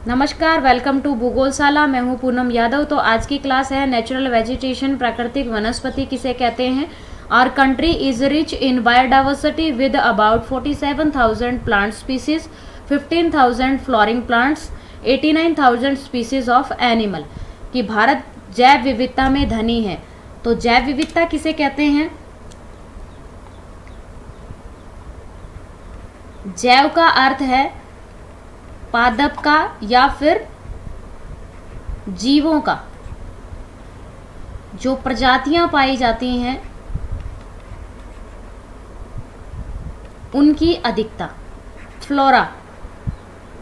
नमस्कार, welcome to भूगोलशाला। मैं हूं पूनम यादव। तो आज की क्लास है नेचुरल वेजिटेशन, प्राकृतिक वनस्पति किसे कहते हैं। Our country is rich in biodiversity with about 47,000 plant species, 15,000 flowering plants, 89,000 species of animal. कि भारत जैव विविधता में धनी है। तो जैव विविधता किसे कहते हैं। जैव का अर्थ है पादप का या फिर जीवों का, जो प्रजातियां पाई जाती हैं उनकी अधिकता। फ्लोरा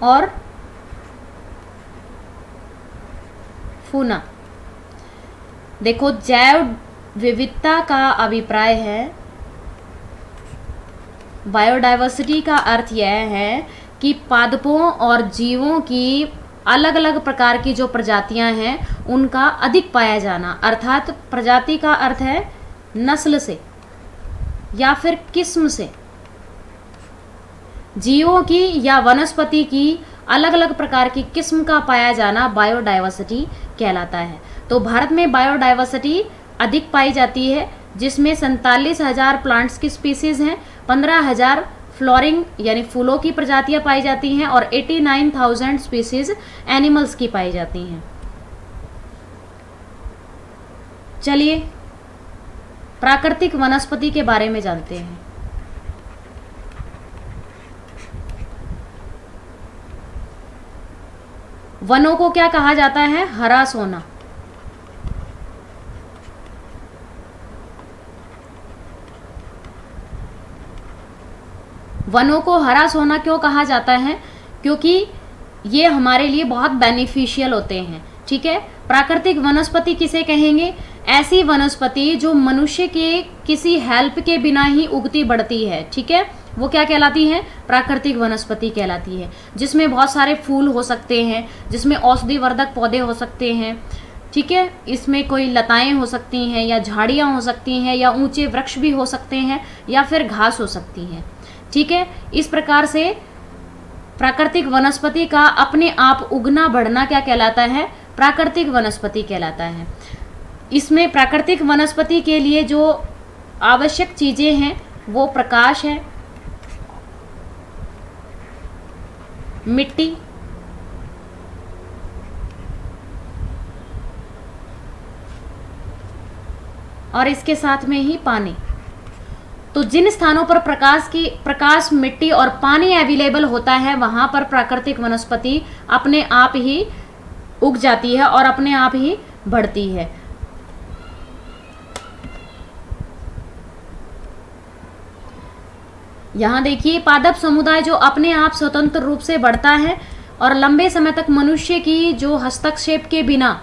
और फूना। देखो, जैव विविधता का अभिप्राय है, बायोडाइवर्सिटी का अर्थ यह है कि पादपों और जीवों की अलग अलग प्रकार की जो प्रजातियां हैं उनका अधिक पाया जाना। अर्थात प्रजाति का अर्थ है नस्ल से या फिर किस्म से। जीवों की या वनस्पति की अलग अलग प्रकार की किस्म का पाया जाना बायोडाइवर्सिटी कहलाता है। तो भारत में बायोडाइवर्सिटी अधिक पाई जाती है, जिसमें 47,000 प्लांट्स की स्पीसीज हैं, 15,000 फ्लोरिंग यानी फूलों की प्रजातियां पाई जाती हैं और 89,000 स्पीसीज एनिमल्स की पाई जाती हैं। चलिए प्राकृतिक वनस्पति के बारे में जानते हैं। वनों को क्या कहा जाता है। हरा सोना। वनों को हरा सोना क्यों कहा जाता है, क्योंकि ये हमारे लिए बहुत बेनिफिशियल होते हैं। ठीक है। प्राकृतिक वनस्पति किसे कहेंगे। ऐसी वनस्पति जो मनुष्य के किसी हेल्प के बिना ही उगती बढ़ती है। ठीक है, वो क्या कहलाती है, प्राकृतिक वनस्पति कहलाती है। जिसमें बहुत सारे फूल हो सकते हैं, जिसमें औषधिवर्धक पौधे हो सकते हैं। ठीक है, इसमें कोई लताएं हो सकती हैं या झाड़ियां हो सकती हैं या ऊंचे वृक्ष भी हो सकते हैं या फिर घास हो सकती हैं। ठीक है, इस प्रकार से प्राकृतिक वनस्पति का अपने आप उगना बढ़ना क्या कहलाता है, प्राकृतिक वनस्पति कहलाता है। इसमें प्राकृतिक वनस्पति के लिए जो आवश्यक चीजें हैं वो प्रकाश है, मिट्टी, और इसके साथ में ही पानी। तो जिन स्थानों पर प्रकाश, मिट्टी और पानी अवेलेबल होता है, वहां पर प्राकृतिक वनस्पति अपने आप ही उग जाती है और अपने आप ही बढ़ती है। यहां देखिए, पादप समुदाय जो अपने आप स्वतंत्र रूप से बढ़ता है और लंबे समय तक मनुष्य की जो हस्तक्षेप के बिना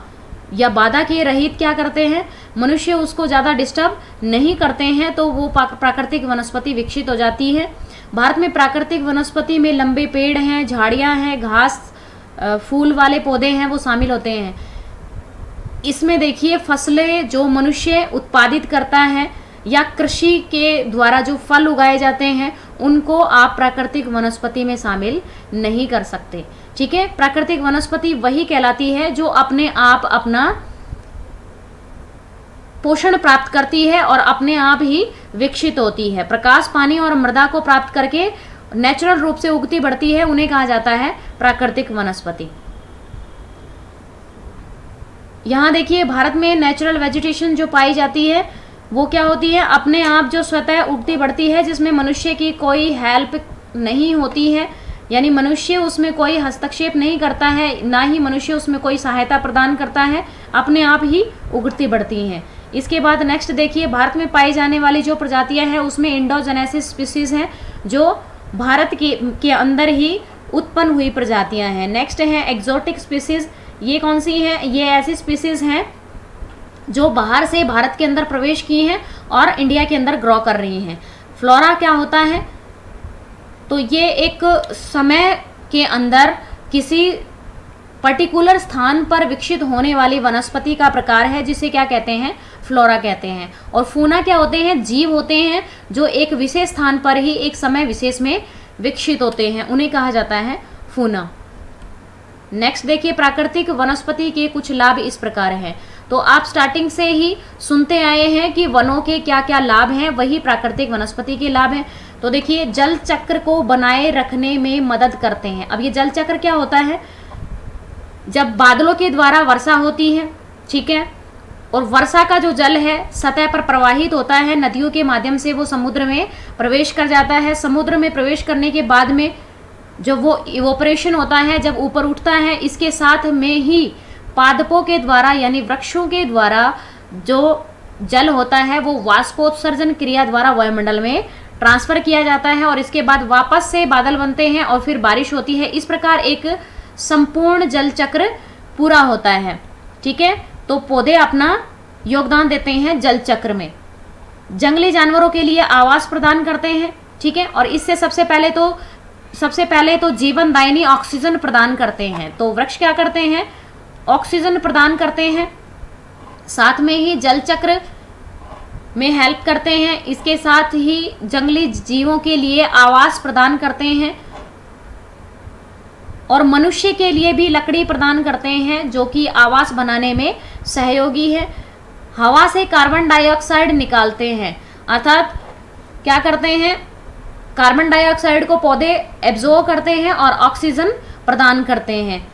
या बाधा के रहित क्या करते हैं, मनुष्य उसको ज़्यादा डिस्टर्ब नहीं करते हैं, तो वो प्राकृतिक वनस्पति विकसित हो जाती है। भारत में प्राकृतिक वनस्पति में लंबे पेड़ हैं, झाड़ियां हैं, घास, फूल वाले पौधे हैं, वो शामिल होते हैं। इसमें देखिए, फसलें जो मनुष्य उत्पादित करता है या कृषि के द्वारा जो फल उगाए जाते हैं, उनको आप प्राकृतिक वनस्पति में शामिल नहीं कर सकते। ठीक है, प्राकृतिक वनस्पति वही कहलाती है जो अपने आप अपना पोषण प्राप्त करती है और अपने आप ही विकसित होती है। प्रकाश, पानी और मृदा को प्राप्त करके नेचुरल रूप से उगती बढ़ती है, उन्हें कहा जाता है प्राकृतिक वनस्पति। यहां देखिए, भारत में नेचुरल वेजिटेशन जो पाई जाती है वो क्या होती है, अपने आप जो स्वतः उगती बढ़ती है, जिसमें मनुष्य की कोई हेल्प नहीं होती है, यानी मनुष्य उसमें कोई हस्तक्षेप नहीं करता है, ना ही मनुष्य उसमें कोई सहायता प्रदान करता है, अपने आप ही उगती बढ़ती हैं। इसके बाद नेक्स्ट देखिए, भारत में पाई जाने वाली जो प्रजातियां हैं उसमें इंडोजेनेसिस स्पीसीज हैं, जो भारत के अंदर ही उत्पन्न हुई प्रजातियां हैं। नेक्स्ट है एक्सोटिक स्पीसीज। ये कौन सी हैं, ये ऐसी स्पीसीज हैं जो बाहर से भारत के अंदर प्रवेश की हैं और इंडिया के अंदर ग्रो कर रही हैं। फ्लोरा क्या होता है, तो ये एक समय के अंदर किसी पर्टिकुलर स्थान पर विकसित होने वाली वनस्पति का प्रकार है, जिसे क्या कहते हैं, फ्लोरा कहते हैं। और फूना क्या होते हैं, जीव होते हैं जो एक विशेष स्थान पर ही एक समय विशेष में विकसित होते हैं, उन्हें कहा जाता है फूना। नेक्स्ट देखिए प्राकृतिक वनस्पति के कुछ लाभ इस प्रकार हैं। तो आप स्टार्टिंग से ही सुनते आए हैं कि वनों के क्या क्या लाभ हैं, वही प्राकृतिक वनस्पति के लाभ हैं। तो देखिए जल चक्र को बनाए रखने में मदद करते हैं। अब ये जल चक्र क्या होता है, जब बादलों के द्वारा वर्षा होती है, ठीक है, और वर्षा का जो जल है सतह पर प्रवाहित होता है, नदियों के माध्यम से वो समुद्र में प्रवेश कर जाता है। समुद्र में प्रवेश करने के बाद में जब वो इवोपरेशन होता है, जब ऊपर उठता है, इसके साथ में ही पादपों के द्वारा यानी वृक्षों के द्वारा जो जल होता है वो वाष्पोत्सर्जन क्रिया द्वारा वायुमंडल में ट्रांसफर किया जाता है और इसके बाद वापस से बादल बनते हैं और फिर बारिश होती है। इस प्रकार एक संपूर्ण जल चक्र पूरा होता है, ठीक है। तो पौधे अपना योगदान देते हैं जल चक्र में। जंगली जानवरों के लिए आवास प्रदान करते हैं, ठीक है, और इससे सबसे पहले तो जीवनदायिनी ऑक्सीजन प्रदान करते हैं। तो वृक्ष क्या करते हैं, ऑक्सीजन प्रदान करते हैं, साथ में ही जल चक्र में हेल्प करते हैं। इसके साथ ही जंगली जीवों के लिए आवास प्रदान करते हैं और मनुष्य के लिए भी लकड़ी प्रदान करते हैं जो कि आवास बनाने में सहयोगी है। हवा से कार्बन डाइऑक्साइड निकालते हैं, अर्थात क्या करते हैं, कार्बन डाइऑक्साइड को पौधे एब्जॉर्ब करते हैं और ऑक्सीजन प्रदान करते हैं,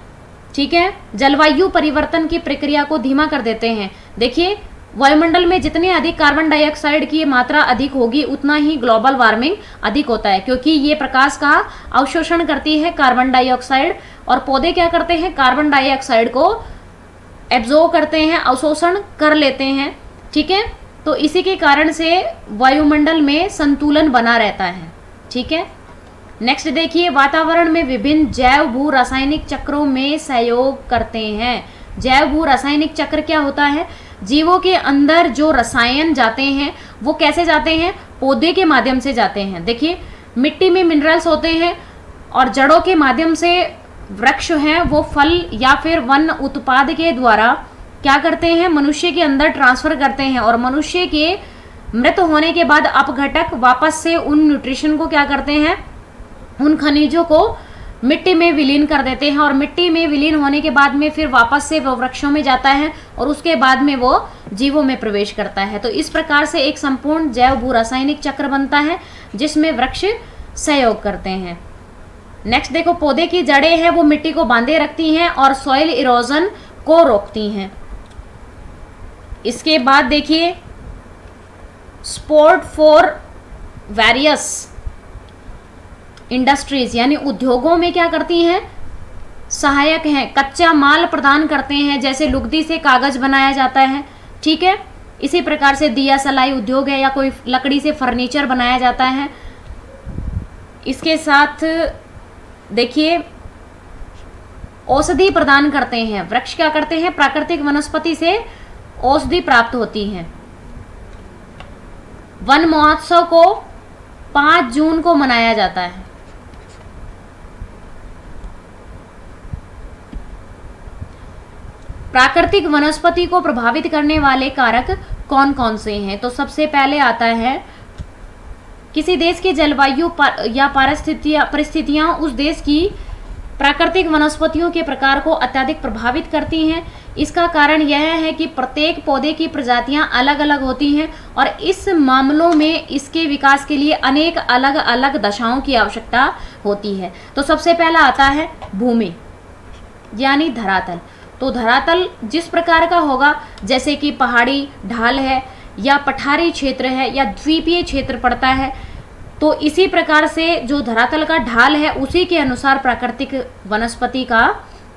ठीक है। जलवायु परिवर्तन की प्रक्रिया को धीमा कर देते हैं। देखिए वायुमंडल में जितने अधिक कार्बन डाइऑक्साइड की मात्रा अधिक होगी उतना ही ग्लोबल वार्मिंग अधिक होता है, क्योंकि ये प्रकाश का अवशोषण करती है कार्बन डाइऑक्साइड, और पौधे क्या करते हैं, कार्बन डाइऑक्साइड को एब्जॉर्ब करते हैं, अवशोषण कर लेते हैं, ठीक है। तो इसी के कारण से वायुमंडल में संतुलन बना रहता है, ठीक है। नेक्स्ट देखिए वातावरण में विभिन्न जैव भू रासायनिक चक्रों में सहयोग करते हैं। जैव भू रासायनिक चक्र क्या होता है, जीवों के अंदर जो रसायन जाते हैं वो कैसे जाते हैं, पौधे के माध्यम से जाते हैं। देखिए मिट्टी में मिनरल्स होते हैं और जड़ों के माध्यम से वृक्ष हैं वो फल या फिर वन उत्पाद के द्वारा क्या करते हैं, मनुष्य के अंदर ट्रांसफर करते हैं और मनुष्य के मृत होने के बाद अपघटक वापस से उन न्यूट्रिशन को क्या करते हैं, उन खनिजों को मिट्टी में विलीन कर देते हैं और मिट्टी में विलीन होने के बाद में फिर वापस से वो वृक्षों में जाता है और उसके बाद में वो जीवों में प्रवेश करता है। तो इस प्रकार से एक संपूर्ण जैव भू रासायनिक चक्र बनता है जिसमें वृक्ष सहयोग करते हैं। नेक्स्ट देखो पौधे की जड़ें हैं वो मिट्टी को बांधे रखती हैं और सॉइल इरोजन को रोकती हैं। इसके बाद देखिए सपोर्ट फॉर वेरियस इंडस्ट्रीज यानी उद्योगों में क्या करती हैं, सहायक हैं, कच्चा माल प्रदान करते हैं, जैसे लुगदी से कागज बनाया जाता है, ठीक है। इसी प्रकार से दिया सलाई उद्योग है या कोई लकड़ी से फर्नीचर बनाया जाता है। इसके साथ देखिए औषधि प्रदान करते हैं। वृक्ष क्या करते हैं, प्राकृतिक वनस्पति से औषधि प्राप्त होती है। वन महोत्सव को 5 जून को मनाया जाता है। प्राकृतिक वनस्पति को प्रभावित करने वाले कारक कौन कौन से हैं, तो सबसे पहले आता है किसी देश की जलवायु या परिस्थितियां उस देश की प्राकृतिक वनस्पतियों के प्रकार को अत्यधिक प्रभावित करती हैं। इसका कारण यह है कि प्रत्येक पौधे की प्रजातियां अलग अलग होती हैं और इस मामलों में इसके विकास के लिए अनेक अलग अलग दशाओं की आवश्यकता होती है। तो सबसे पहला आता है भूमि यानी धरातल। तो धरातल जिस प्रकार का होगा, जैसे कि पहाड़ी ढाल है या पठारी क्षेत्र है या द्वीपीय क्षेत्र पड़ता है, तो इसी प्रकार से जो धरातल का ढाल है उसी के अनुसार प्राकृतिक वनस्पति का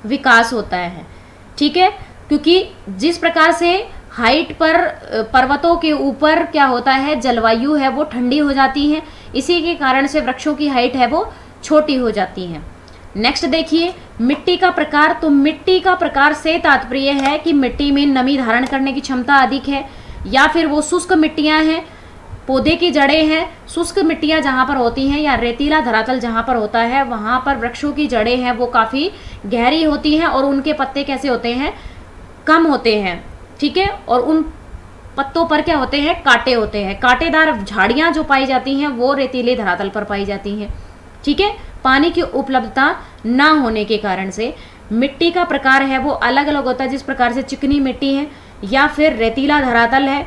विकास होता है, ठीक है। क्योंकि जिस प्रकार से हाइट पर पर्वतों के ऊपर क्या होता है, जलवायु है वो ठंडी हो जाती है, इसी के कारण से वृक्षों की हाइट है वो छोटी हो जाती है। नेक्स्ट देखिए मिट्टी का प्रकार। तो मिट्टी का प्रकार से तात्पर्य है कि मिट्टी में नमी धारण करने की क्षमता अधिक है या फिर वो शुष्क मिट्टियां हैं, पौधे की जड़ें हैं, शुष्क मिट्टियां जहां पर होती हैं या रेतीला धरातल जहां पर होता है वहां पर वृक्षों की जड़ें हैं वो काफ़ी गहरी होती हैं और उनके पत्ते कैसे होते हैं, कम होते हैं, ठीक है। और उन पत्तों पर क्या होते हैं, कांटे होते हैं। कांटेदार झाड़ियाँ जो पाई जाती हैं वो रेतीले धरातल पर पाई जाती हैं, ठीक है। पानी की उपलब्धता ना होने के कारण से मिट्टी का प्रकार है वो अलग अलग होता है, जिस प्रकार से चिकनी मिट्टी है या फिर रेतीला धरातल है,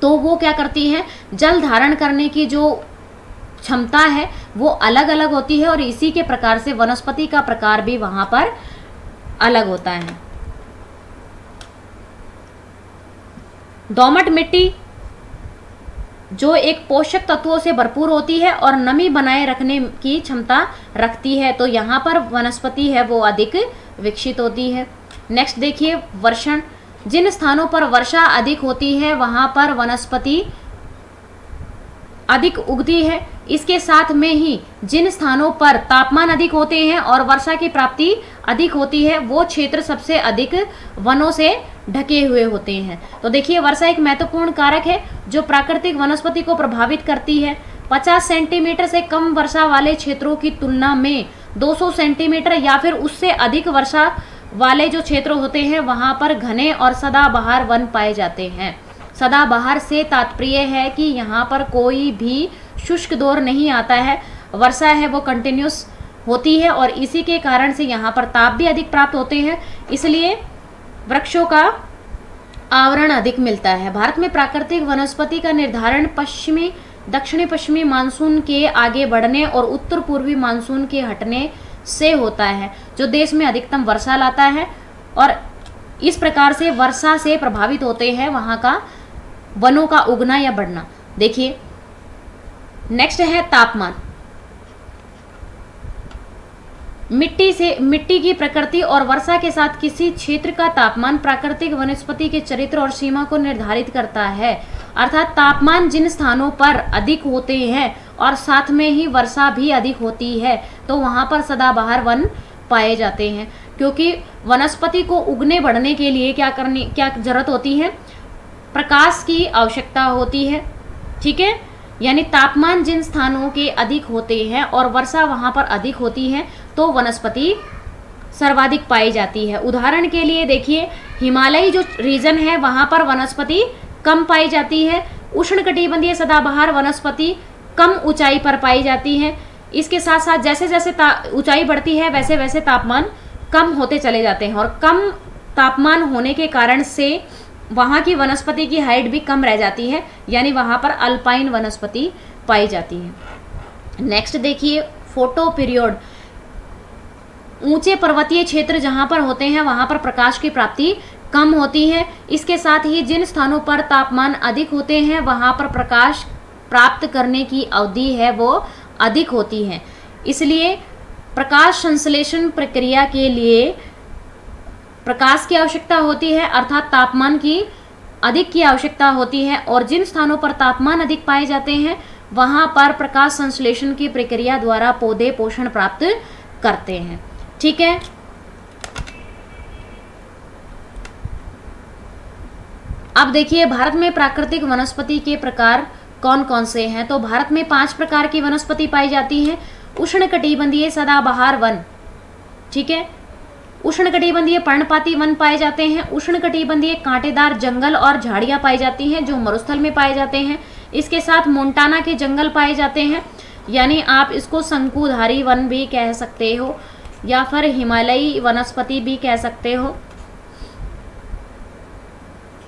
तो वो क्या करती है, जल धारण करने की जो क्षमता है वो अलग अलग होती है और इसी के प्रकार से वनस्पति का प्रकार भी वहां पर अलग होता है। दोमट मिट्टी जो एक पोषक तत्वों से भरपूर होती है और नमी बनाए रखने की क्षमता रखती है, तो यहाँ पर वनस्पति है वो अधिक विकसित होती है। नेक्स्ट देखिए वर्षण, जिन स्थानों पर वर्षा अधिक होती है वहां पर वनस्पति अधिक उगती है। इसके साथ में ही जिन स्थानों पर तापमान अधिक होते हैं और वर्षा की प्राप्ति अधिक होती है वो क्षेत्र सबसे अधिक वनों से ढके हुए होते हैं। तो देखिए वर्षा एक महत्वपूर्ण कारक है जो प्राकृतिक वनस्पति को प्रभावित करती है। 50 सेंटीमीटर से कम वर्षा वाले क्षेत्रों की तुलना में 200 सेंटीमीटर या फिर उससे अधिक वर्षा वाले जो क्षेत्र होते हैं वहां पर घने और सदाबहार वन पाए जाते हैं। सदाबहार से तात्पर्य है कि यहाँ पर कोई भी शुष्क दौर नहीं आता है, वर्षा है वो कंटिन्यूस होती है और इसी के कारण से यहाँ पर ताप भी अधिक प्राप्त होते हैं, इसलिए वृक्षों का आवरण अधिक मिलता है। भारत में प्राकृतिक वनस्पति का निर्धारण पश्चिमी दक्षिणी पश्चिमी मानसून के आगे बढ़ने और उत्तर पूर्वी मानसून के हटने से होता है, जो देश में अधिकतम वर्षा लाता है और इस प्रकार से वर्षा से प्रभावित होते हैं वहां का वनों का उगना या बढ़ना। देखिए नेक्स्ट है तापमान। मिट्टी की प्रकृति और वर्षा के साथ किसी क्षेत्र का तापमान प्राकृतिक वनस्पति के चरित्र और सीमा को निर्धारित करता है। अर्थात तापमान जिन स्थानों पर अधिक होते हैं और साथ में ही वर्षा भी अधिक होती है तो वहां पर सदाबहार वन पाए जाते हैं, क्योंकि वनस्पति को उगने बढ़ने के लिए क्या जरूरत होती है, प्रकाश की आवश्यकता होती है। ठीक है, यानी तापमान जिन स्थानों के अधिक होते हैं और वर्षा वहां पर अधिक होती है तो वनस्पति सर्वाधिक पाई जाती है। उदाहरण के लिए देखिए हिमालयी जो रीजन है वहां पर वनस्पति कम पाई जाती है। उष्णकटिबंधीय सदाबहार वनस्पति कम ऊंचाई पर पाई जाती है। इसके साथ साथ जैसे जैसे ऊंचाई बढ़ती है वैसे वैसे तापमान कम होते चले जाते हैं और कम तापमान होने के कारण से वहाँ की वनस्पति की हाइट भी कम रह जाती है, यानी वहाँ पर अल्पाइन वनस्पति पाई जाती है। नेक्स्ट देखिए फोटो पीरियड। ऊंचे पर्वतीय क्षेत्र जहाँ पर होते हैं वहाँ पर प्रकाश की प्राप्ति कम होती है। इसके साथ ही जिन स्थानों पर तापमान अधिक होते हैं वहाँ पर प्रकाश प्राप्त करने की अवधि है वो अधिक होती है, इसलिए प्रकाश संश्लेषण प्रक्रिया के लिए प्रकाश की आवश्यकता होती है, अर्थात तापमान की अधिक की आवश्यकता होती है। और जिन स्थानों पर तापमान अधिक पाए जाते हैं वहां पर प्रकाश संश्लेषण की प्रक्रिया द्वारा पौधे पोषण प्राप्त करते हैं। ठीक है, अब देखिए भारत में प्राकृतिक वनस्पति के प्रकार कौन कौन से हैं। तो भारत में 5 प्रकार की वनस्पति पाई जाती हैं। उष्णकटिबंधीय सदाबहार वन, ठीक है, उष्णकटिबंधीय पर्णपाती वन पाए जाते हैं। उष्णकटिबंधीय कांटेदार जंगल और झाड़ियां पाई जाती हैं जो मरुस्थल में पाए जाते हैं। इसके साथ मोंटाना के जंगल पाए जाते हैं, यानी आप इसको शंकुधारी वन भी कह सकते हो या फिर हिमालयी वनस्पति भी कह सकते हो।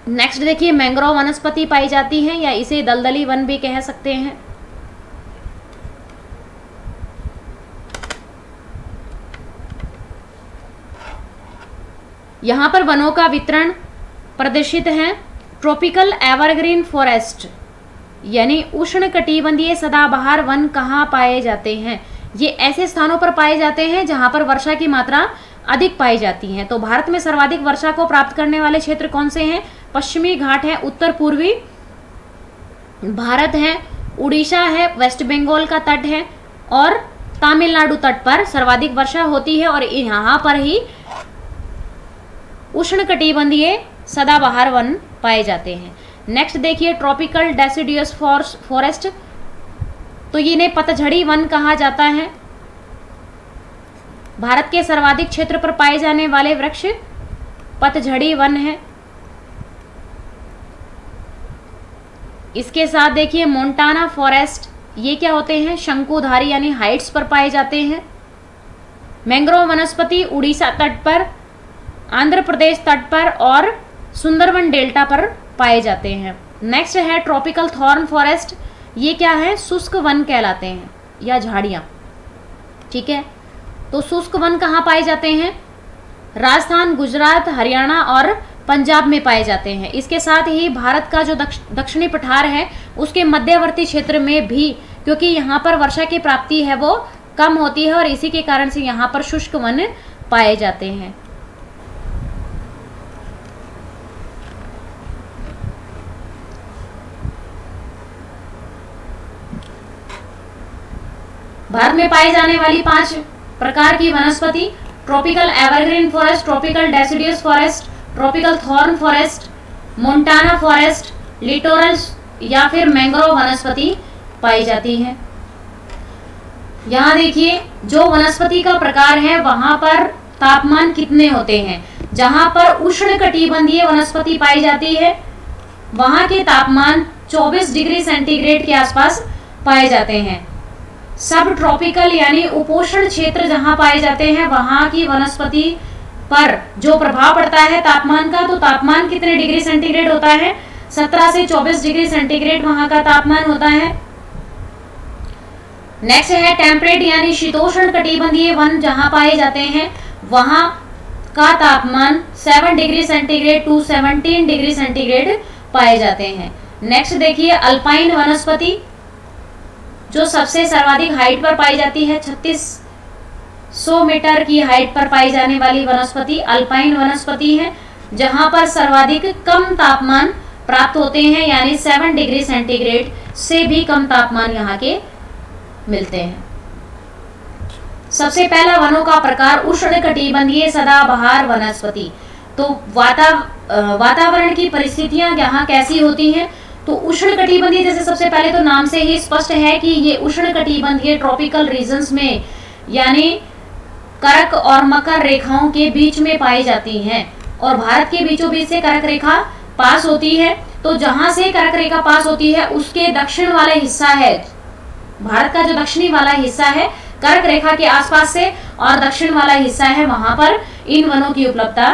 नेक्स्ट देखिए मैंग्रोव वनस्पति पाई जाती है या इसे दलदली वन भी कह सकते हैं। यहाँ पर वनों का वितरण प्रदर्शित है। ट्रॉपिकल एवरग्रीन फॉरेस्ट यानी उष्णकटिबंधीय सदाबहार वन कहाँ पाए जाते हैं, ये ऐसे स्थानों पर पाए जाते हैं जहाँ पर वर्षा की मात्रा अधिक पाई जाती है। तो भारत में सर्वाधिक वर्षा को प्राप्त करने वाले क्षेत्र कौन से हैं? पश्चिमी घाट है, उत्तर पूर्वी भारत है, उड़ीसा है, वेस्ट बंगाल का तट है और तमिलनाडु तट पर सर्वाधिक वर्षा होती है और यहाँ पर ही उष्णकटिबंधीय सदाबहार वन पाए जाते हैं। नेक्स्ट देखिए ट्रॉपिकल डेसिडियस फॉरेस्ट, तो इन्हें पतझड़ी वन कहा जाता है। भारत के सर्वाधिक क्षेत्र पर पाए जाने वाले वृक्ष पतझड़ी वन है। इसके साथ देखिए मोंटाना फॉरेस्ट, ये क्या होते हैं? शंकुधारी यानी हाइट्स पर पाए जाते हैं। मैंग्रोव वनस्पति उड़ीसा तट पर, आंध्र प्रदेश तट पर और सुंदरवन डेल्टा पर पाए जाते हैं। नेक्स्ट है ट्रॉपिकल थॉर्न फॉरेस्ट। ये क्या है? शुष्क वन कहलाते हैं या झाड़ियाँ, ठीक है। तो शुष्क वन कहाँ पाए जाते हैं? राजस्थान, गुजरात, हरियाणा और पंजाब में पाए जाते हैं। इसके साथ ही भारत का जो दक्षिणी पठार है उसके मध्यवर्ती क्षेत्र में भी, क्योंकि यहाँ पर वर्षा की प्राप्ति है वो कम होती है और इसी के कारण से यहाँ पर शुष्क वन पाए जाते हैं। भारत में पाई जाने वाली 5 प्रकार की वनस्पति: tropical evergreen forest, tropical deciduous forest, tropical thorn forest, Montana forest, littoral या फिर मैंग्रोव वनस्पति पाई जाती है। यहाँ देखिए जो वनस्पति का प्रकार है वहां पर तापमान कितने होते हैं। जहां पर उष्णकटिबंधीय वनस्पति पाई जाती है वहां के तापमान 24 डिग्री सेंटीग्रेड के आसपास पाए जाते हैं। सब ट्रॉपिकल यानी उपोष्ण क्षेत्र जहां पाए जाते हैं वहां की वनस्पति पर जो प्रभाव पड़ता है तापमान का, तो तापमान कितने डिग्री सेंटीग्रेड होता है? 17 से 24 डिग्री सेंटीग्रेड वहां का तापमान होता है। नेक्स्ट है टेम्परेट यानी शीतोष्ण कटिबंधीय वन जहां पाए जाते हैं वहां का तापमान 7 degree centigrade to 17 degree centigrade पाए जाते हैं। नेक्स्ट देखिए अल्पाइन वनस्पति जो सबसे सर्वाधिक हाइट पर पाई जाती है, 3600 मीटर की हाइट पर पाई जाने वाली वनस्पति अल्पाइन वनस्पति है, जहां पर सर्वाधिक कम तापमान प्राप्त होते हैं, यानी 7 डिग्री सेंटीग्रेड से भी कम तापमान यहाँ के मिलते हैं। सबसे पहला वनों का प्रकार उष्णकटिबंधीय सदाबहार वनस्पति। तो वातावरण की परिस्थितियां यहाँ कैसी होती हैं? तो उष्णकटिबंधीय, जैसे सबसे पहले तो नाम से ही स्पष्ट है कि ये उष्णकटिबंधीय ट्रॉपिकल रीजन्स में यानी कर्क और मकर रेखाओं के बीच में पाई जाती हैं और भारत के बीचों बीच से कर्क रेखा पास होती है। तो जहां से कर्क रेखा पास होती है उसके दक्षिण वाले हिस्सा है, भारत का जो दक्षिणी वाला हिस्सा है कर्क रेखा के आसपास से और दक्षिण वाला हिस्सा है वहां पर इन वनों की उपलब्धता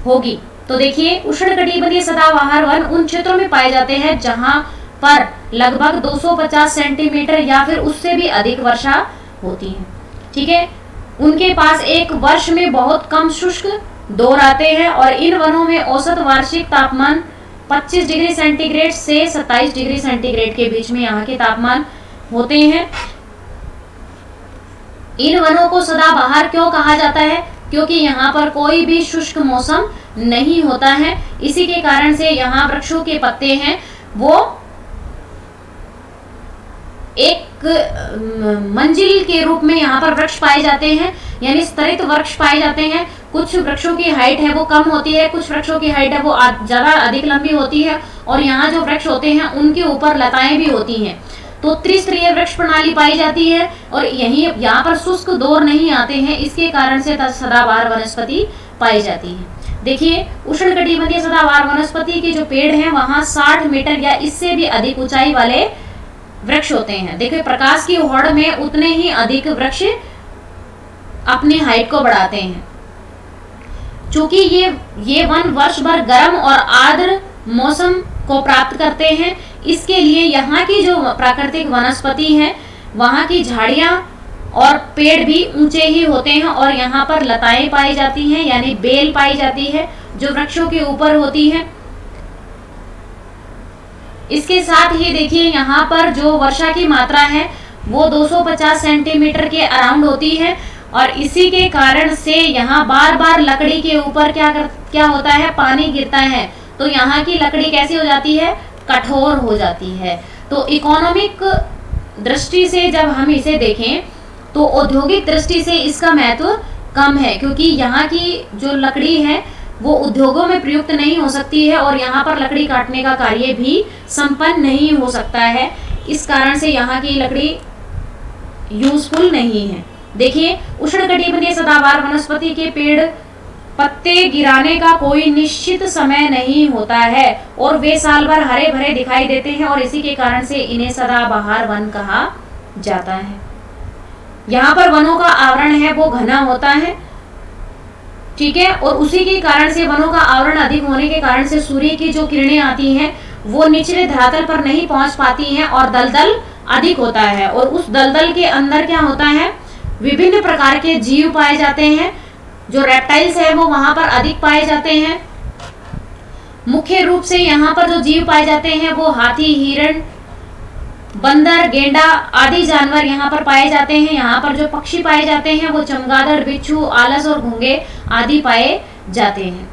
होगी। तो देखिए उष्णकटिबंधीय सदाबहार वन उन क्षेत्रों में पाए जाते हैं जहां पर लगभग 250 सेंटीमीटर या फिर उससे भी अधिक वर्षा होती है, ठीक है। उनके पास एक वर्ष में बहुत कम शुष्क दौर आते हैं और इन वनों में औसत वार्षिक तापमान 25 डिग्री सेंटीग्रेड से 27 डिग्री सेंटीग्रेड के बीच में यहाँ के तापमान होते हैं। इन वनों को सदाबहार क्यों कहा जाता है? क्योंकि यहाँ पर कोई भी शुष्क मौसम नहीं होता है, इसी के कारण से यहाँ वृक्षों के पत्ते हैं वो एक मंजिल के रूप में यहाँ पर वृक्ष पाए जाते हैं, यानी स्तरित वृक्ष पाए जाते हैं। कुछ वृक्षों की हाइट है वो कम होती है, कुछ वृक्षों की हाइट है वो ज्यादा अधिक लंबी होती है और यहाँ जो वृक्ष होते हैं उनके ऊपर लताएं भी होती हैं। तो त्रिस्तरीय वृक्ष प्रणाली पाई जाती है और यहाँ पर शुष्क दौर नहीं आते हैं, इसके कारण से सदाबहार वनस्पति पाई जाती है। देखिए उष्णकटिबंधीय सदाबहार वनस्पति के जो पेड़ हैं वहां 60 मीटर या इससे भी अधिक ऊंचाई वाले वृक्ष होते हैं। देखिए प्रकाश की होड़ में उतने ही अधिक वृक्ष अपनी हाइट को बढ़ाते हैं। चूंकि ये वन वर्ष भर गर्म और आर्द्र मौसम को प्राप्त करते हैं, इसके लिए यहाँ की जो प्राकृतिक वनस्पति है वहाँ की झाड़ियाँ और पेड़ भी ऊंचे ही होते हैं और यहाँ पर लताएं पाई जाती हैं, यानी बेल पाई जाती है जो वृक्षों के ऊपर होती है। इसके साथ ही देखिए यहाँ पर जो वर्षा की मात्रा है वो 250 सेंटीमीटर के अराउंड होती है और इसी के कारण से यहाँ बार बार लकड़ी के ऊपर क्या होता है, पानी गिरता है, तो यहाँ की लकड़ी कैसी हो जाती है, कठोर हो जाती है। तो इकोनॉमिक दृष्टि से जब हम इसे देखें तो औद्योगिक दृष्टि से इसका महत्व कम है, क्योंकि यहाँ की जो लकड़ी है वो उद्योगों में प्रयुक्त नहीं हो सकती है और यहाँ पर लकड़ी काटने का कार्य भी संपन्न नहीं हो सकता है। इस कारण से यहाँ की लकड़ी यूजफुल नहीं है। देखिए उष्णकटिबंधीय सदाबहार वनस्पति के पेड़ पत्ते गिराने का कोई निश्चित समय नहीं होता है और वे साल भर हरे भरे दिखाई देते हैं और इसी के कारण से इन्हें सदाबहार वन कहा जाता है। यहाँ पर वनों का आवरण है वो घना होता है, ठीक है, और उसी के कारण से, वनों का आवरण अधिक होने के कारण से सूर्य की जो किरणें आती हैं वो निचले धरातल पर नहीं पहुंच पाती हैं और दलदल अधिक होता है। और उस दलदल के अंदर क्या होता है, विभिन्न प्रकार के जीव पाए जाते हैं, जो रेप्टाइल्स है वो वहां पर अधिक पाए जाते हैं। मुख्य रूप से यहाँ पर जो जीव पाए जाते हैं वो हाथी, हिरण, बंदर, गेंडा आदि जानवर यहाँ पर पाए जाते हैं। यहाँ पर जो पक्षी पाए जाते हैं वो चमगादड़, बिच्छू, आलस और घोंगे आदि पाए जाते हैं,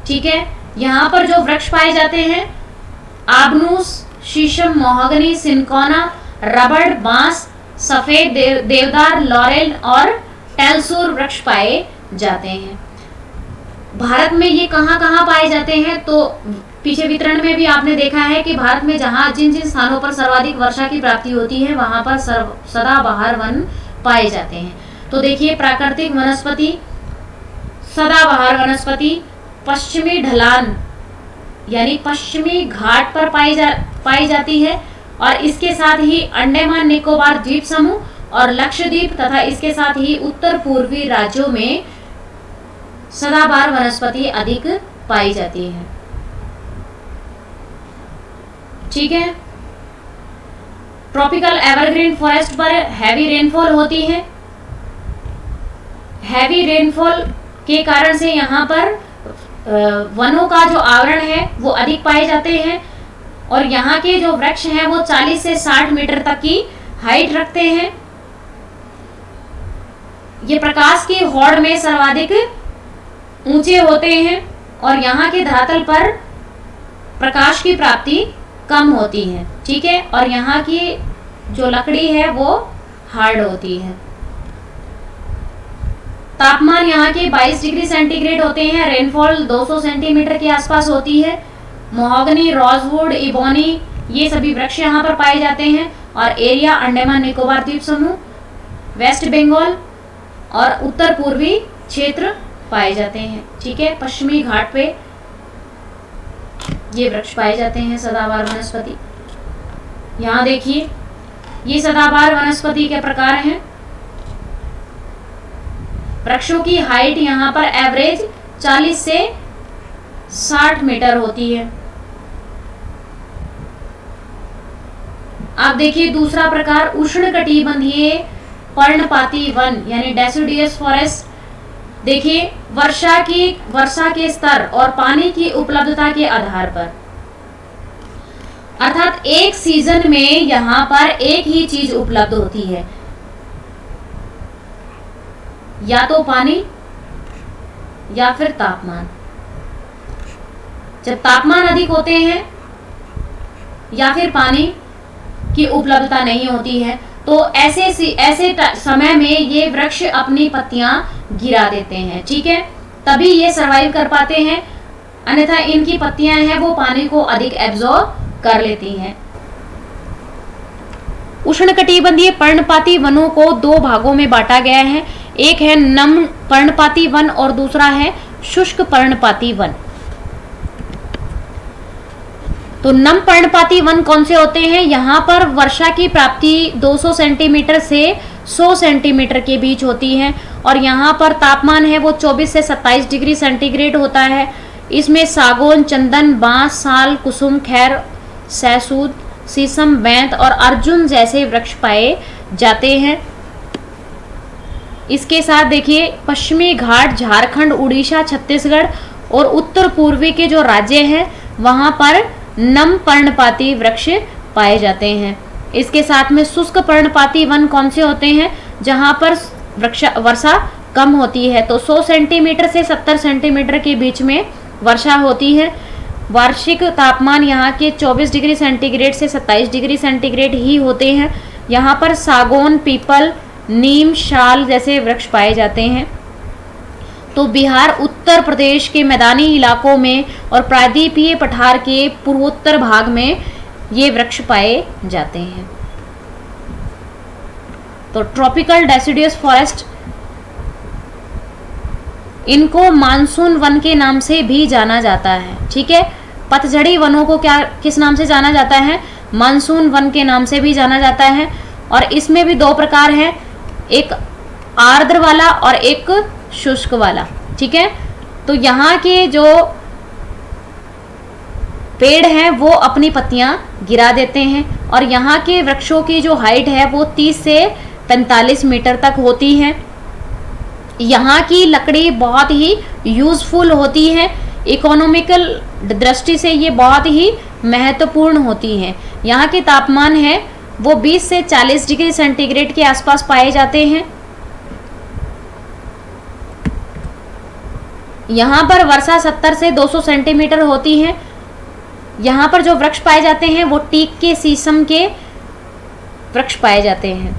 ठीक है। यहाँ पर जो वृक्ष पाए जाते हैं, आबनूस, शीशम, मोहगनी, सिनकोना, रबड़, बांस, सफेद देवदार, लॉरेल और टेलसूर वृक्ष पाए जाते हैं। भारत में ये कहाँ कहाँ पाए जाते हैं, तो पीछे वितरण में भी आपने देखा है कि भारत में जहाँ जिन जिन स्थानों पर सर्वाधिक वर्षा की प्राप्ति होती है वहां पर सदाबहार वन पाए जाते हैं। तो देखिए, प्राकृतिक वनस्पति, सदाबहार वनस्पति पश्चिमी ढलान यानी पश्चिमी घाट पर पाई जाती है, और इसके साथ ही अंडमान निकोबार द्वीप समूह और लक्षद्वीप तथा इसके साथ ही उत्तर पूर्वी राज्यों में सदाबहार वनस्पति अधिक पाई जाती है, ठीक है। ट्रॉपिकल एवरग्रीन फॉरेस्ट पर हैवी रेनफॉल होती है। हैवी रेनफॉल के कारण से यहाँ पर वनों का जो आवरण है वो अधिक पाए जाते हैं, और यहाँ के जो वृक्ष हैं वो 40 से 60 मीटर तक की हाइट रखते हैं। ये प्रकाश की होड़ में सर्वाधिक ऊंचे होते हैं, और यहाँ के धरातल पर प्रकाश की प्राप्ति कम होती है, ठीक है, और यहाँ की जो लकड़ी है वो हार्ड होती है। तापमान यहाँ के 22 डिग्री सेंटीग्रेड होते हैं। रेनफॉल 200 सेंटीमीटर के आसपास होती है। मोहगनी, रोजवुड, इबोनी ये सभी वृक्ष यहाँ पर पाए जाते हैं, और एरिया अंडमान निकोबार द्वीप समूह, वेस्ट बंगाल और उत्तर पूर्वी क्षेत्र पाए जाते हैं, ठीक है। पश्चिमी घाट पे ये वृक्ष पाए जाते हैं, सदाबहार वनस्पति। यहाँ देखिए, ये सदाबहार वनस्पति के प्रकार हैं। वृक्षों की हाइट यहाँ पर एवरेज 40 से 60 मीटर होती है। आप देखिए दूसरा प्रकार, उष्णकटिबंधीय पर्णपाती वन यानी डेसिडुअस फॉरेस्ट। देखिए, वर्षा के स्तर और पानी की उपलब्धता के आधार पर, अर्थात एक सीजन में यहाँ पर एक ही चीज उपलब्ध होती है, या तो पानी या फिर तापमान। जब तापमान अधिक होते हैं या फिर पानी की उपलब्धता नहीं होती है, तो ऐसे समय में ये वृक्ष अपनी पत्तियां गिरा देते हैं, ठीक है, तभी ये सरवाइव कर पाते हैं, अन्यथा इनकी पत्तियां हैं वो पानी को अधिक एब्जॉर्ब कर लेती हैं। उष्णकटिबंधीय पर्णपाती वनों को दो भागों में बांटा गया है, एक है नम पर्णपाती वन और दूसरा है शुष्क पर्णपाती वन। तो नम पर्णपाती वन कौन से होते हैं? यहाँ पर वर्षा की प्राप्ति 200 सेंटीमीटर से 100 सेंटीमीटर के बीच होती है, और यहाँ पर तापमान है वो 24 से 27 डिग्री सेंटीग्रेड होता है। इसमें सागौन, चंदन, बांस, साल, कुसुम, खैर, सैसूद, शीशम, बैंत और अर्जुन जैसे वृक्ष पाए जाते हैं। इसके साथ देखिए, पश्चिमी घाट, झारखंड, उड़ीसा, छत्तीसगढ़ और उत्तर पूर्वी के जो राज्य हैं वहाँ पर नम पर्णपाती वृक्ष पाए जाते हैं। इसके साथ में शुष्क पर्णपाती वन कौन से होते हैं? जहाँ पर वर्षा कम होती है, तो 100 सेंटीमीटर से 70 सेंटीमीटर के बीच में वर्षा होती है। वार्षिक तापमान यहाँ के 24 डिग्री सेंटीग्रेड से 27 डिग्री सेंटीग्रेड ही होते हैं। यहाँ पर सागौन, पीपल, नीम, शाल जैसे वृक्ष पाए जाते हैं। तो बिहार, उत्तर प्रदेश के मैदानी इलाकों में और प्रायद्वीपीय पठार के पूर्वोत्तर भाग में ये वृक्ष पाए जाते हैं। तो ट्रॉपिकल डेसिडुअस फॉरेस्ट, इनको मानसून वन के नाम से भी जाना जाता है, ठीक है। पतझड़ी वनों को किस नाम से जाना जाता है? मानसून वन के नाम से भी जाना जाता है। और इसमें भी दो प्रकार हैं, एक आर्द्र वाला और एक शुष्क वाला। ठीक है, तो यहाँ के जो पेड़ हैं वो अपनी पत्तियां गिरा देते हैं और यहाँ के वृक्षों की जो हाइट है वो 30 से 45 मीटर तक होती है। यहाँ की लकड़ी बहुत ही यूजफुल होती है, इकोनॉमिकल दृष्टि से ये बहुत ही महत्वपूर्ण होती है। यहाँ के तापमान है वो 20 से 40 डिग्री सेंटीग्रेड के आसपास पाए जाते हैं। यहाँ पर वर्षा 70 से 200 सेंटीमीटर होती है। यहाँ पर जो वृक्ष पाए जाते हैं वो टीक के, शीशम के वृक्ष पाए जाते हैं।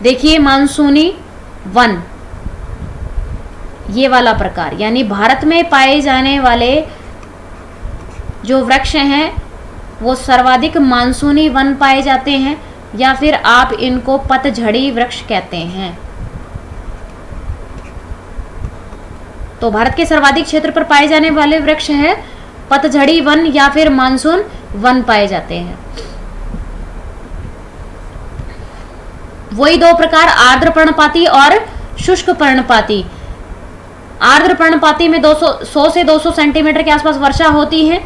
देखिए मानसूनी वन, ये वाला प्रकार, यानी भारत में पाए जाने वाले जो वृक्ष हैं वो सर्वाधिक मानसूनी वन पाए जाते हैं, या फिर आप इनको पतझड़ी वृक्ष कहते हैं। तो भारत के सर्वाधिक क्षेत्र पर पाए जाने वाले वृक्ष है पतझड़ी वन या फिर मानसून वन पाए जाते हैं। वही दो प्रकार, आर्द्र पर्णपाती और शुष्क पर्णपाती। आर्द्र पर्णपाती में 100 से 200 सेंटीमीटर के आसपास वर्षा होती है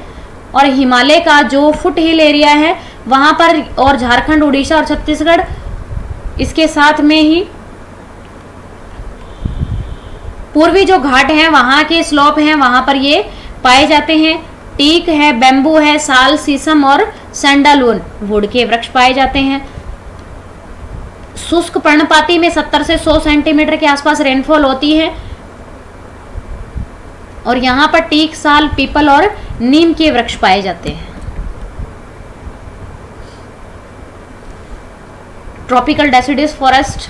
और हिमालय का जो फुट हिल एरिया है वहां पर, और झारखंड, उड़ीसा और छत्तीसगढ़, इसके साथ में ही पूर्वी जो घाट हैं वहां के स्लोप हैं वहां पर ये पाए जाते हैं। टीक है, बेम्बू है, साल, शीशम और सैंडलवुड वुड के वृक्ष पाए जाते हैं। शुष्क पर्णपाती में 70 से 100 सेंटीमीटर के आसपास रेनफॉल होती है और यहाँ पर टीक, साल, पीपल और नीम के वृक्ष पाए जाते हैं। ट्रॉपिकल डेसिडस फॉरेस्ट,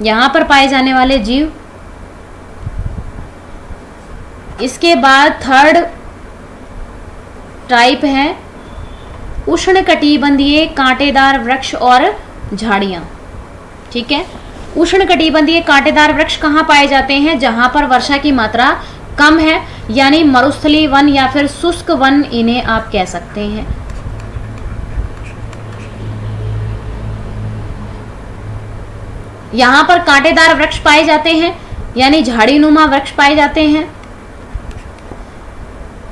यहाँ पर पाए जाने वाले जीव। इसके बाद थर्ड टाइप है उष्णकटिबंधीय कांटेदार वृक्ष और झाड़ियाँ। ठीक है, उष्णकटिबंधीय कांटेदार वृक्ष कहाँ पाए जाते हैं? जहाँ पर वर्षा की मात्रा कम है, यानी मरुस्थलीय वन या फिर शुष्क वन इन्हें आप कह सकते हैं। यहाँ पर कांटेदार वृक्ष पाए जाते हैं, यानी झाड़ीनुमा वृक्ष पाए जाते हैं।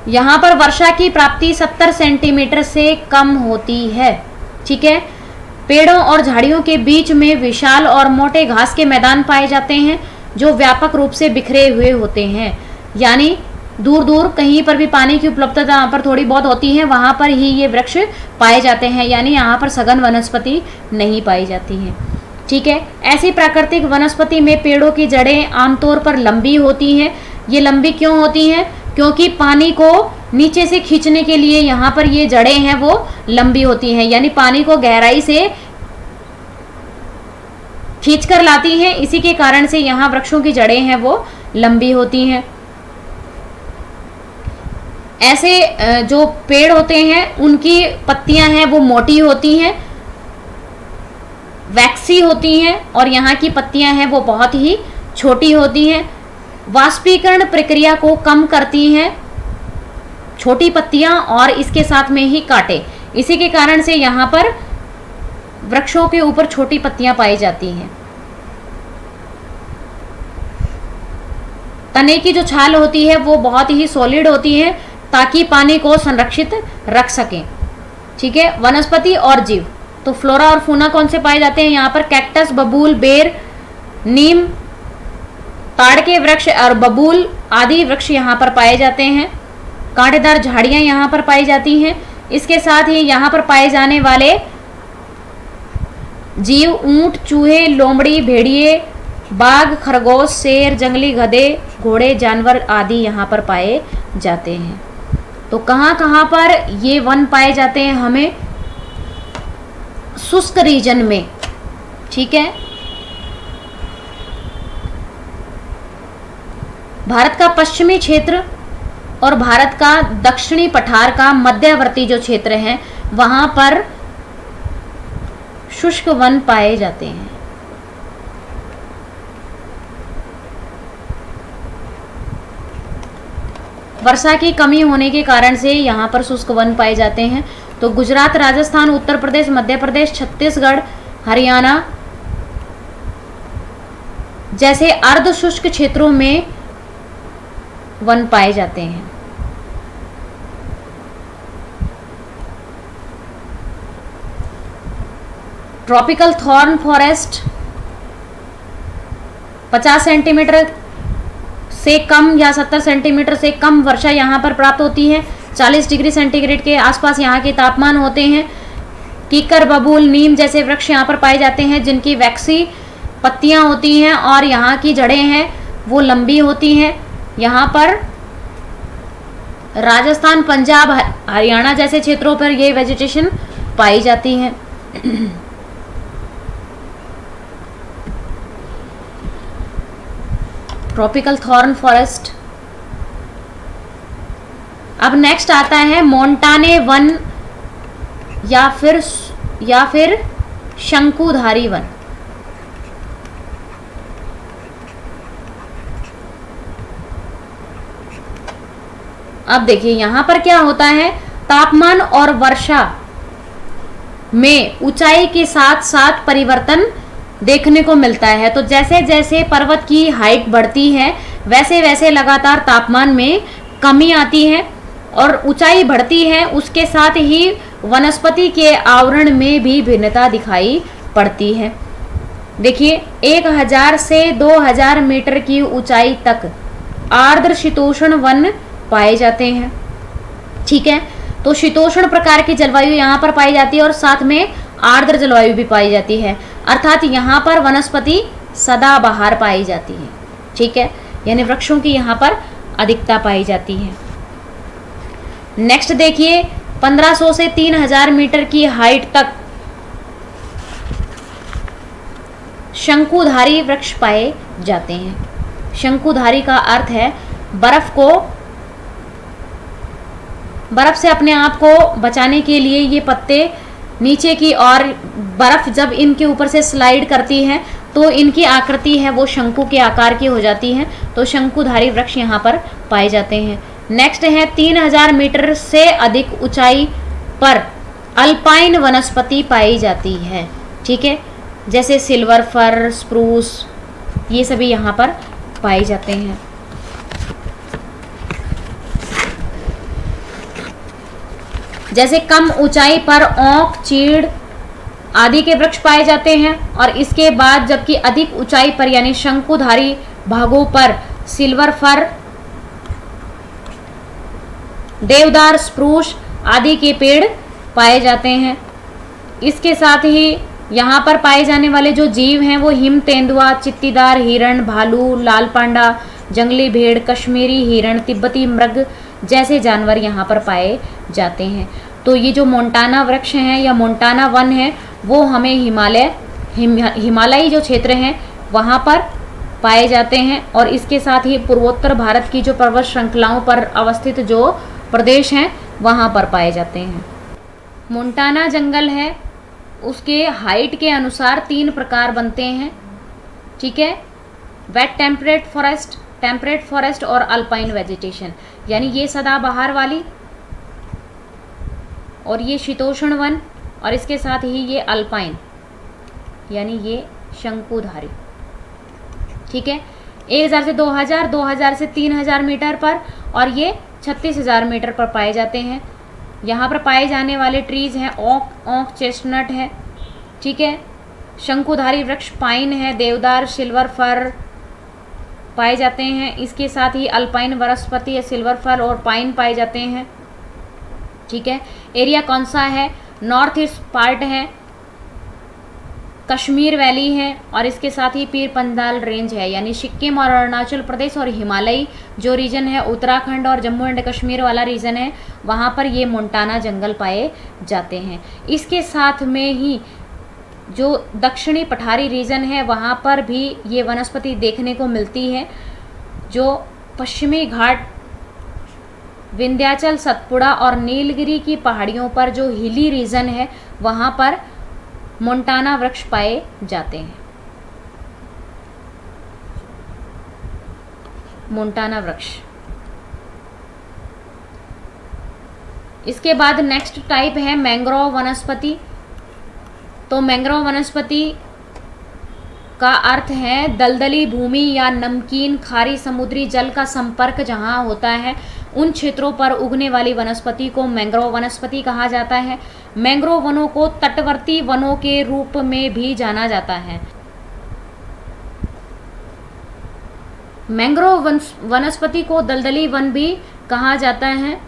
यहाँ पर वर्षा की प्राप्ति 70 सेंटीमीटर से कम होती है। ठीक है, पेड़ों और झाड़ियों के बीच में विशाल और मोटे घास के मैदान पाए जाते हैं जो व्यापक रूप से बिखरे हुए होते हैं, यानी दूर दूर कहीं पर भी पानी की उपलब्धता यहाँ पर थोड़ी बहुत होती है, वहाँ पर ही ये वृक्ष पाए जाते हैं, यानी यहाँ पर सघन वनस्पति नहीं पाई जाती है। ठीक है, ऐसी प्राकृतिक वनस्पति में पेड़ों की जड़ें आमतौर पर लंबी होती हैं। ये लंबी क्यों होती हैं? क्योंकि पानी को नीचे से खींचने के लिए यहाँ पर ये जड़ें हैं वो लंबी होती हैं, यानी पानी को गहराई से खींचकर लाती हैं। इसी के कारण से यहाँ वृक्षों की जड़ें हैं वो लंबी होती हैं। ऐसे जो पेड़ होते हैं उनकी पत्तियां हैं वो मोटी होती हैं, वैक्सी होती हैं, और यहाँ की पत्तियां हैं वो बहुत ही छोटी होती हैं। वाष्पीकरण प्रक्रिया को कम करती हैं छोटी पत्तियां और इसके साथ में ही कांटे। इसी के कारण से यहाँ पर वृक्षों के ऊपर छोटी पत्तियां पाई जाती हैं। तने की जो छाल होती है वो बहुत ही सॉलिड होती है ताकि पानी को संरक्षित रख सकें। ठीक है, वनस्पति और जीव, तो फ्लोरा और फूना कौन से पाए जाते हैं? यहाँ पर कैक्टस, बबूल, बेर, नीम, ताड़ के वृक्ष और बबूल आदि वृक्ष यहाँ पर पाए जाते हैं। कांटेदार झाड़ियाँ यहाँ पर पाई जाती हैं। इसके साथ ही यहाँ पर पाए जाने वाले जीव ऊंट, चूहे, लोमड़ी, भेड़िए, बाघ, खरगोश, शेर, जंगली गधे, घोड़े, जानवर आदि यहाँ पर पाए जाते हैं। तो कहाँ कहाँ पर ये वन पाए जाते हैं? हमें शुष्क रीजन में। ठीक है, भारत का पश्चिमी क्षेत्र और भारत का दक्षिणी पठार का मध्यवर्ती जो क्षेत्र है वहां पर शुष्क वन पाए जाते हैं। वर्षा की कमी होने के कारण से यहाँ पर शुष्क वन पाए जाते हैं तो गुजरात, राजस्थान, उत्तर प्रदेश, मध्य प्रदेश, छत्तीसगढ़, हरियाणा जैसे अर्ध शुष्क क्षेत्रों में वन पाए जाते हैं। ट्रॉपिकल थॉर्न फॉरेस्ट 50 सेंटीमीटर से कम या 70 सेंटीमीटर से कम वर्षा यहाँ पर प्राप्त होती है। 40 डिग्री सेंटीग्रेड के आसपास यहाँ के तापमान होते हैं। कीकर, बबूल, नीम जैसे वृक्ष यहाँ पर पाए जाते हैं जिनकी वैक्सी पत्तियाँ होती हैं और यहाँ की जड़ें हैं वो लंबी होती हैं। यहाँ पर राजस्थान, पंजाब, हरियाणा जैसे क्षेत्रों पर ये वेजिटेशन पाई जाती है। Tropical thorn forest. अब नेक्स्ट आता है मोंटाने वन या फिर शंकुधारी वन। अब देखिए यहां पर क्या होता है, तापमान और वर्षा में ऊंचाई के साथ साथ परिवर्तन देखने को मिलता है। तो जैसे जैसे पर्वत की हाइट बढ़ती है वैसे वैसे लगातार तापमान में कमी आती है और ऊंचाई बढ़ती है, उसके साथ ही वनस्पति के आवरण में भी भिन्नता दिखाई पड़ती है। देखिए 1000 से 2000 मीटर की ऊंचाई तक आर्द्र शीतोष्ण वन पाए जाते हैं। ठीक है, तो शीतोष्ण प्रकार की जलवायु यहाँ पर पाई जाती है और साथ में आर्द्र जलवायु भी पाई जाती है, अर्थात यहाँ पर वनस्पति सदाबहार पाई जाती है। ठीक है, यानी वृक्षों की यहाँ पर अधिकता पाई जाती है। नेक्स्ट देखिए 1500 से 3000 मीटर की हाइट तक शंकुधारी वृक्ष पाए जाते हैं। शंकुधारी का अर्थ है बर्फ से अपने आप को बचाने के लिए ये पत्ते नीचे की और बर्फ जब इनके ऊपर से स्लाइड करती है तो इनकी आकृति है वो शंकु के आकार की हो जाती है। तो शंकुधारी वृक्ष यहाँ पर पाए जाते हैं। नेक्स्ट है 3000 मीटर से अधिक ऊंचाई पर अल्पाइन वनस्पति पाई जाती है। ठीक है, जैसे सिल्वर फर, स्प्रूस, ये सभी यहाँ पर पाए जाते हैं। जैसे कम ऊंचाई पर ओक, चीड़ आदि के वृक्ष पाए जाते हैं और इसके बाद जबकि अधिक ऊंचाई पर यानी शंकुधारी भागों पर सिल्वर फर, देवदार, स्प्रूस आदि के पेड़ पाए जाते हैं। इसके साथ ही यहाँ पर पाए जाने वाले जो जीव हैं वो हिम तेंदुआ, चित्तीदार हिरण, भालू, लाल पांडा, जंगली भेड़, कश्मीरी हिरण, तिब्बती मृग जैसे जानवर यहाँ पर पाए जाते हैं। तो ये जो मोंटाना वृक्ष हैं या मोंटाना वन है वो हमें हिमालयी जो क्षेत्र हैं वहाँ पर पाए जाते हैं और इसके साथ ही पूर्वोत्तर भारत की जो पर्वत श्रृंखलाओं पर अवस्थित जो प्रदेश हैं वहाँ पर पाए जाते हैं। मोंटाना जंगल है, उसके हाइट के अनुसार 3 प्रकार बनते हैं। ठीक है, वेट टेम्परेट फॉरेस्ट और अल्पाइन वेजिटेशन, यानी ये सदाबहार वाली और ये शीतोष्ण वन और इसके साथ ही ये अल्पाइन यानी ये शंकुधारी। ठीक है, 1000 से 2000, 2000 से 3000 मीटर पर और ये 36000 मीटर पर पाए जाते हैं। यहाँ पर पाए जाने वाले ट्रीज हैं ओक, चेस्टनट है। ठीक है, शंकुधारी वृक्ष पाइन है, देवदार, सिल्वर फर पाए जाते हैं। इसके साथ ही अल्पाइन वनस्पति है, सिल्वर फर और पाइन पाए जाते हैं। ठीक है, एरिया कौन सा है, नॉर्थ ईस्ट पार्ट है, कश्मीर वैली है और इसके साथ ही पीर पंजाल रेंज है, यानी सिक्किम और अरुणाचल प्रदेश और हिमालयी जो रीजन है, उत्तराखंड और जम्मू एंड कश्मीर वाला रीजन है, वहाँ पर ये मोंटाना जंगल पाए जाते हैं। इसके साथ में ही जो दक्षिणी पठारी रीजन है वहाँ पर भी ये वनस्पति देखने को मिलती है। जो पश्चिमी घाट, विंध्याचल, सतपुड़ा और नीलगिरी की पहाड़ियों पर जो हिली रीजन है वहाँ पर मोंटाना वृक्ष पाए जाते हैं। मोंटाना वृक्ष इसके बाद नेक्स्ट टाइप है मैंग्रोव वनस्पति। तो मैंग्रोव वनस्पति का अर्थ है दलदली भूमि या नमकीन खारी समुद्री जल का संपर्क जहाँ होता है उन क्षेत्रों पर उगने वाली वनस्पति को मैंग्रोव वनस्पति कहा जाता है। मैंग्रोव वनों को तटवर्ती वनों के रूप में भी जाना जाता है। मैंग्रोव वनस्पति को दलदली वन भी कहा जाता है।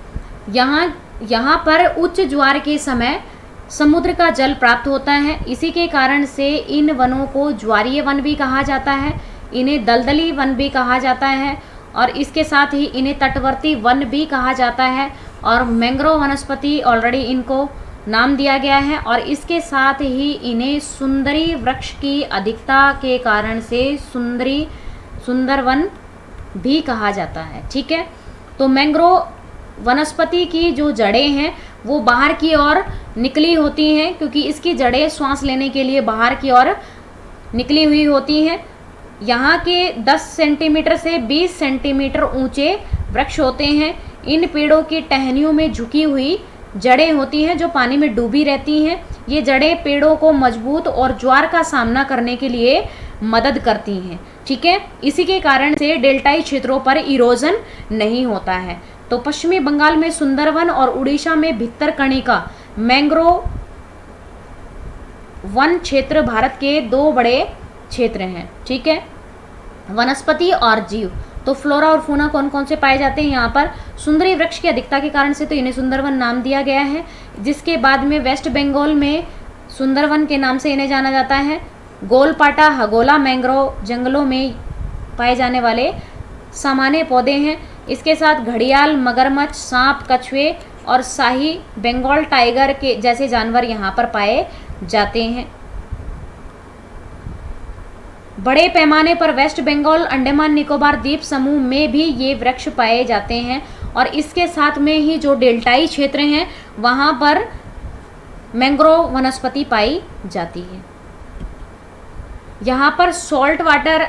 यहाँ पर उच्च ज्वार के समय समुद्र का जल प्राप्त होता है। इसी के कारण से इन वनों को ज्वारीय वन भी कहा जाता है, इन्हें दलदली वन भी कहा जाता है और इसके साथ ही इन्हें तटवर्ती वन भी कहा जाता है। और मैंग्रोव वनस्पति ऑलरेडी इनको नाम दिया गया है और इसके साथ ही इन्हें सुंदरी वृक्ष की अधिकता के कारण से सुंदर वन भी कहा जाता है। ठीक है, तो मैंग्रोव वनस्पति की जो जड़ें हैं वो बाहर की ओर निकली होती हैं, क्योंकि इसकी जड़ें श्वास लेने के लिए बाहर की ओर निकली हुई होती हैं। यहाँ के 10 सेंटीमीटर से 20 सेंटीमीटर ऊंचे वृक्ष होते हैं। इन पेड़ों की टहनियों में झुकी हुई जड़ें होती हैं जो पानी में डूबी रहती हैं। ये जड़ें पेड़ों को मजबूत और ज्वार का सामना करने के लिए मदद करती हैं। ठीक है, इसी के कारण से डेल्टाई क्षेत्रों पर इरोजन नहीं होता है। तो पश्चिमी बंगाल में सुंदरवन और उड़ीसा में भितरकणिका मैंग्रोव वन क्षेत्र भारत के 2 बड़े क्षेत्र हैं। ठीक है, वनस्पति और जीव, तो फ्लोरा और फौना कौन कौन से पाए जाते हैं यहाँ पर? सुंदरी वृक्ष की अधिकता के कारण से तो इन्हें सुंदरवन नाम दिया गया है। जिसके बाद में वेस्ट बंगाल में सुंदरवन के नाम से इन्हें जाना जाता है। गोलपाटा हगोला मैंग्रोव जंगलों में पाए जाने वाले सामान्य पौधे हैं। इसके साथ घड़ियाल, मगरमच्छ, सांप, कछुए और शाही बंगाल टाइगर के जैसे जानवर यहाँ पर पाए जाते हैं। बड़े पैमाने पर वेस्ट बंगाल, अंडमान निकोबार द्वीप समूह में भी ये वृक्ष पाए जाते हैं और इसके साथ में ही जो डेल्टाई क्षेत्र हैं वहाँ पर मैंग्रोव वनस्पति पाई जाती है। यहाँ पर सॉल्ट वाटर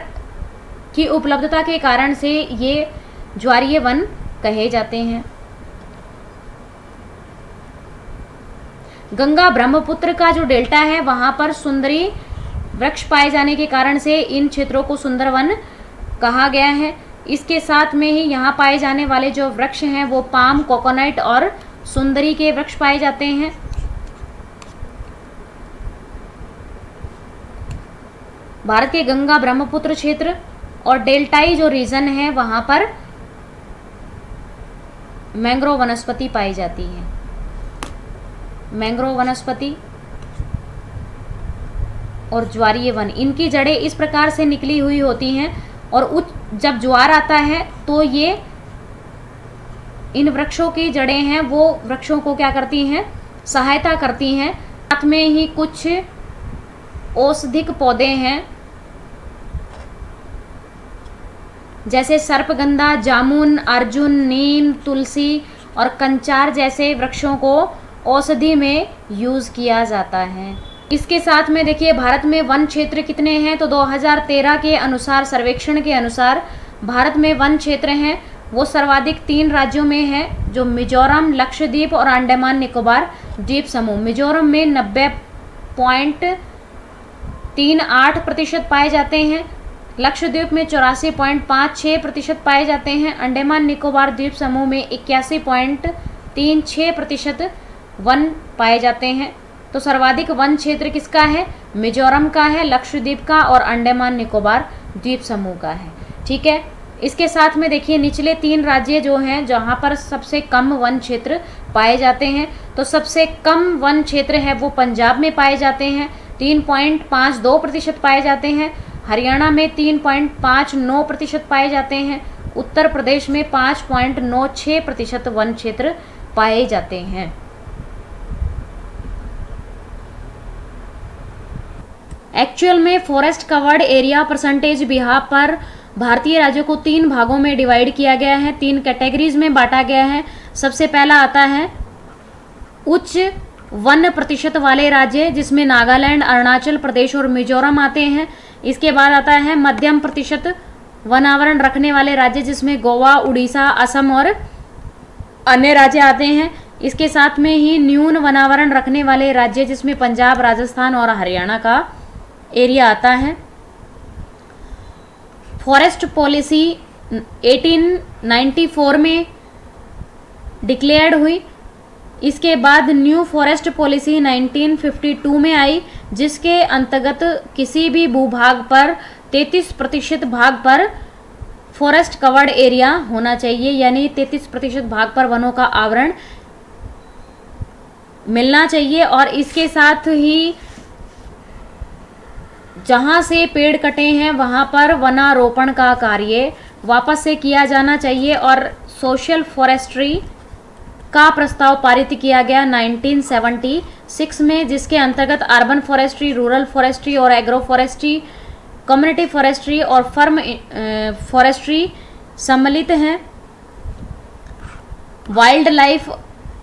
की उपलब्धता के कारण से ये ज्वारीय वन कहे जाते हैं। गंगा ब्रह्मपुत्र का जो डेल्टा है वहाँ पर सुंदरी वृक्ष पाए जाने के कारण से इन क्षेत्रों को सुंदरवन कहा गया है। इसके साथ में ही यहाँ पाए जाने वाले जो वृक्ष हैं वो पाम, कोकोनट और सुंदरी के वृक्ष पाए जाते हैं। भारत के गंगा ब्रह्मपुत्र क्षेत्र और डेल्टाई जो रीजन है वहाँ पर मैंग्रोव वनस्पति पाई जाती है। मैंग्रोव वनस्पति और ज्वारीय वन, इनकी जड़ें इस प्रकार से निकली हुई होती हैं और जब ज्वार आता है तो ये इन वृक्षों की जड़ें हैं वो वृक्षों को क्या करती हैं? सहायता करती हैं। साथ में ही कुछ औषधिक पौधे हैं जैसे सर्पगंधा, जामुन, अर्जुन, नीम, तुलसी और कंचार जैसे वृक्षों को औषधि में यूज किया जाता है। इसके साथ में देखिए भारत में वन क्षेत्र कितने हैं? तो 2013 के अनुसार, सर्वेक्षण के अनुसार भारत में वन क्षेत्र हैं वो सर्वाधिक 3 राज्यों में है, जो मिजोरम, लक्षद्वीप और अंडमान निकोबार द्वीप समूह। मिजोरम में 90.38% पाए जाते हैं, लक्षद्वीप में 84.56% पाए जाते हैं, अंडमान निकोबार द्वीप समूह में 81.36% वन पाए जाते हैं। तो सर्वाधिक वन क्षेत्र किसका है? मिजोरम का है, लक्षद्वीप का और अंडमान निकोबार द्वीप समूह का है। ठीक है, इसके साथ में देखिए निचले 3 राज्य जो हैं जहाँ पर सबसे कम वन क्षेत्र पाए जाते हैं, तो सबसे कम वन क्षेत्र है वो पंजाब में पाए जाते हैं, 3.52% पाए जाते हैं। हरियाणा में 3.59% पाए जाते हैं। उत्तर प्रदेश में 5.96% वन क्षेत्र पाए जाते हैं। एक्चुअल में forest covered area percentage Bihar पर भारतीय राज्यों को 3 भागों में डिवाइड किया गया है, 3 कैटेगरीज में बांटा गया है। सबसे पहला आता है उच्च वन प्रतिशत वाले राज्य जिसमें नागालैंड, अरुणाचल प्रदेश और मिजोरम आते हैं। इसके बाद आता है मध्यम प्रतिशत वनावरण रखने वाले राज्य जिसमें गोवा, उड़ीसा, असम और अन्य राज्य आते हैं। इसके साथ में ही न्यून वनावरण रखने वाले राज्य जिसमें पंजाब, राजस्थान और हरियाणा का एरिया आता है। फॉरेस्ट पॉलिसी 1894 में डिक्लेयर्ड हुई। इसके बाद न्यू फॉरेस्ट पॉलिसी 1952 में आई, जिसके अंतर्गत किसी भी भूभाग पर 33% भाग पर फॉरेस्ट कवर्ड एरिया होना चाहिए, यानी 33% भाग पर वनों का आवरण मिलना चाहिए। और इसके साथ ही जहाँ से पेड़ कटे हैं वहाँ पर वनारोपण का कार्य वापस से किया जाना चाहिए। और सोशल फॉरेस्ट्री का प्रस्ताव पारित किया गया 1976 में, जिसके अंतर्गत अर्बन फॉरेस्ट्री, रूरल फॉरेस्ट्री और एग्रो फॉरेस्ट्री, कम्युनिटी फॉरेस्ट्री और फर्म फॉरेस्ट्री सम्मिलित हैं। वाइल्ड लाइफ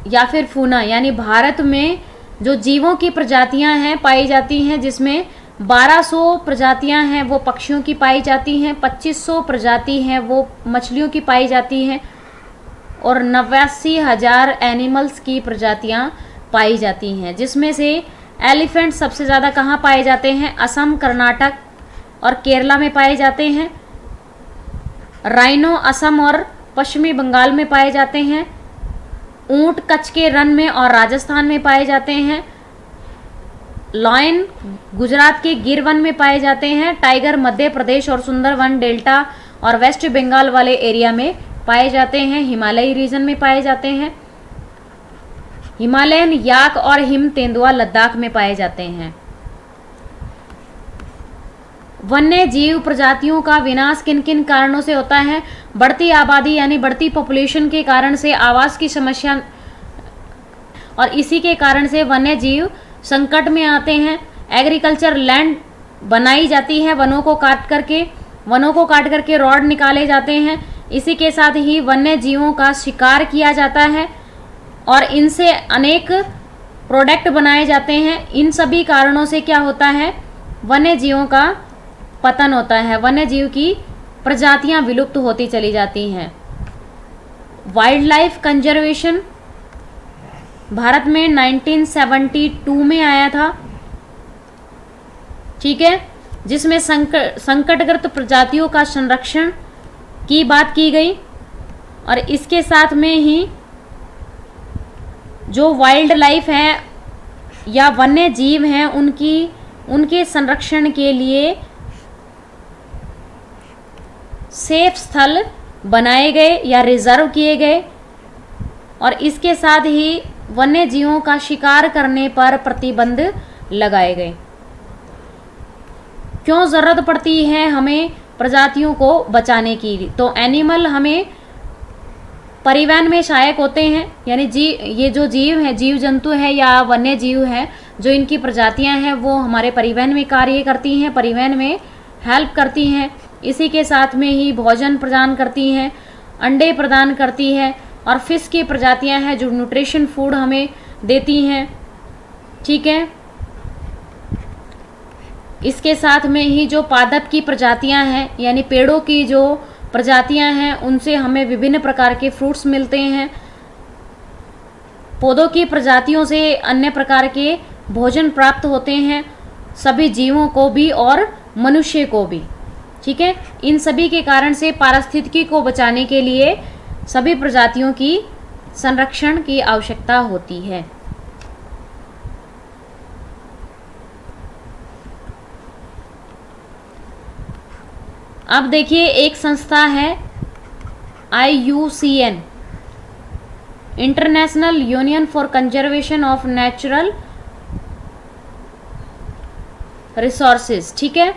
या फिर फूना, यानी भारत में जो जीवों की प्रजातियां हैं पाई जाती हैं, जिसमें 1200 प्रजातियां हैं वो पक्षियों की पाई जाती हैं, 2500 प्रजाति हैं वो मछलियों की पाई जाती हैं और 89,000 एनिमल्स की प्रजातियां पाई जाती हैं, जिसमें से एलिफेंट सबसे ज़्यादा कहाँ पाए जाते हैं? असम, कर्नाटक और केरला में पाए जाते हैं। राइनो असम और पश्चिमी बंगाल में पाए जाते हैं। ऊंट कच्छ के रण में और राजस्थान में पाए जाते हैं। लॉयन गुजरात के गिर वन में पाए जाते हैं। टाइगर मध्य प्रदेश और सुंदरवन डेल्टा और वेस्ट बंगाल वाले एरिया में पाए जाते हैं। हिमालयी रीजन में पाए जाते हैं। हिमालयन याक और हिम तेंदुआ लद्दाख में पाए जाते हैं। वन्य जीव प्रजातियों का विनाश किन किन कारणों से होता है? बढ़ती आबादी यानी बढ़ती पॉपुलेशन के कारण से आवास की समस्या, और इसी के कारण से वन्य जीव संकट में आते हैं। एग्रीकल्चर लैंड बनाई जाती है वनों को काट करके रॉड निकाले जाते हैं। इसी के साथ ही वन्य जीवों का शिकार किया जाता है और इनसे अनेक प्रोडक्ट बनाए जाते हैं। इन सभी कारणों से क्या होता है? वन्य जीवों का पतन होता है, वन्य जीव की प्रजातियां विलुप्त होती चली जाती हैं। वाइल्ड लाइफ कंजर्वेशन भारत में 1972 में आया था, ठीक है, जिसमें संकटग्रस्त प्रजातियों का संरक्षण की बात की गई। और इसके साथ में ही जो वाइल्ड लाइफ है या वन्य जीव हैं उनके संरक्षण के लिए सेफ स्थल बनाए गए या रिजर्व किए गए। और इसके साथ ही वन्य जीवों का शिकार करने पर प्रतिबंध लगाए गए। क्यों ज़रूरत पड़ती है हमें प्रजातियों को बचाने की? तो एनिमल हमें परिवहन में सहायक होते हैं, यानी ये जो जीव हैं, जीव जंतु है या वन्य जीव हैं, जो इनकी प्रजातियां हैं वो हमारे परिवहन में कार्य करती हैं, परिवहन में हेल्प करती हैं। इसी के साथ में ही भोजन प्रदान करती हैं, अंडे प्रदान करती है और फिश की प्रजातियां हैं जो न्यूट्रिशन फूड हमें देती हैं, ठीक है। इसके साथ में ही जो पादप की प्रजातियां हैं यानी पेड़ों की जो प्रजातियां हैं उनसे हमें विभिन्न प्रकार के फ्रूट्स मिलते हैं। पौधों की प्रजातियों से अन्य प्रकार के भोजन प्राप्त होते हैं, सभी जीवों को भी और मनुष्य को भी, ठीक है। इन सभी के कारण से पारिस्थितिकी को बचाने के लिए सभी प्रजातियों की संरक्षण की आवश्यकता होती है। अब देखिए एक संस्था है IUCN, international union for conservation of natural resources, ठीक है।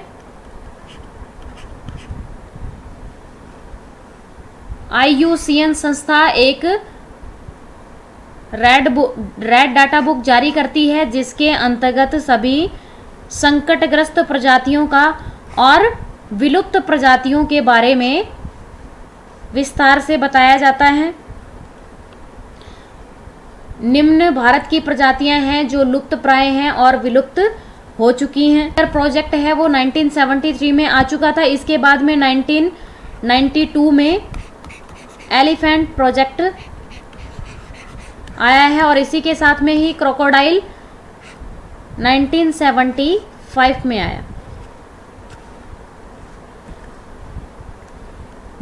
IUCN संस्था एक रेड डाटा बुक जारी करती है जिसके अंतर्गत सभी संकटग्रस्त प्रजातियों का और विलुप्त प्रजातियों के बारे में विस्तार से बताया जाता है। निम्न भारत की प्रजातियां हैं जो लुप्त प्राय हैं और विलुप्त हो चुकी हैं। प्रोजेक्ट है वो 1973 में आ चुका था। इसके बाद में 1992 में एलिफेंट प्रोजेक्ट आया है और इसी के साथ में ही क्रोकोडाइल 1975 में आया।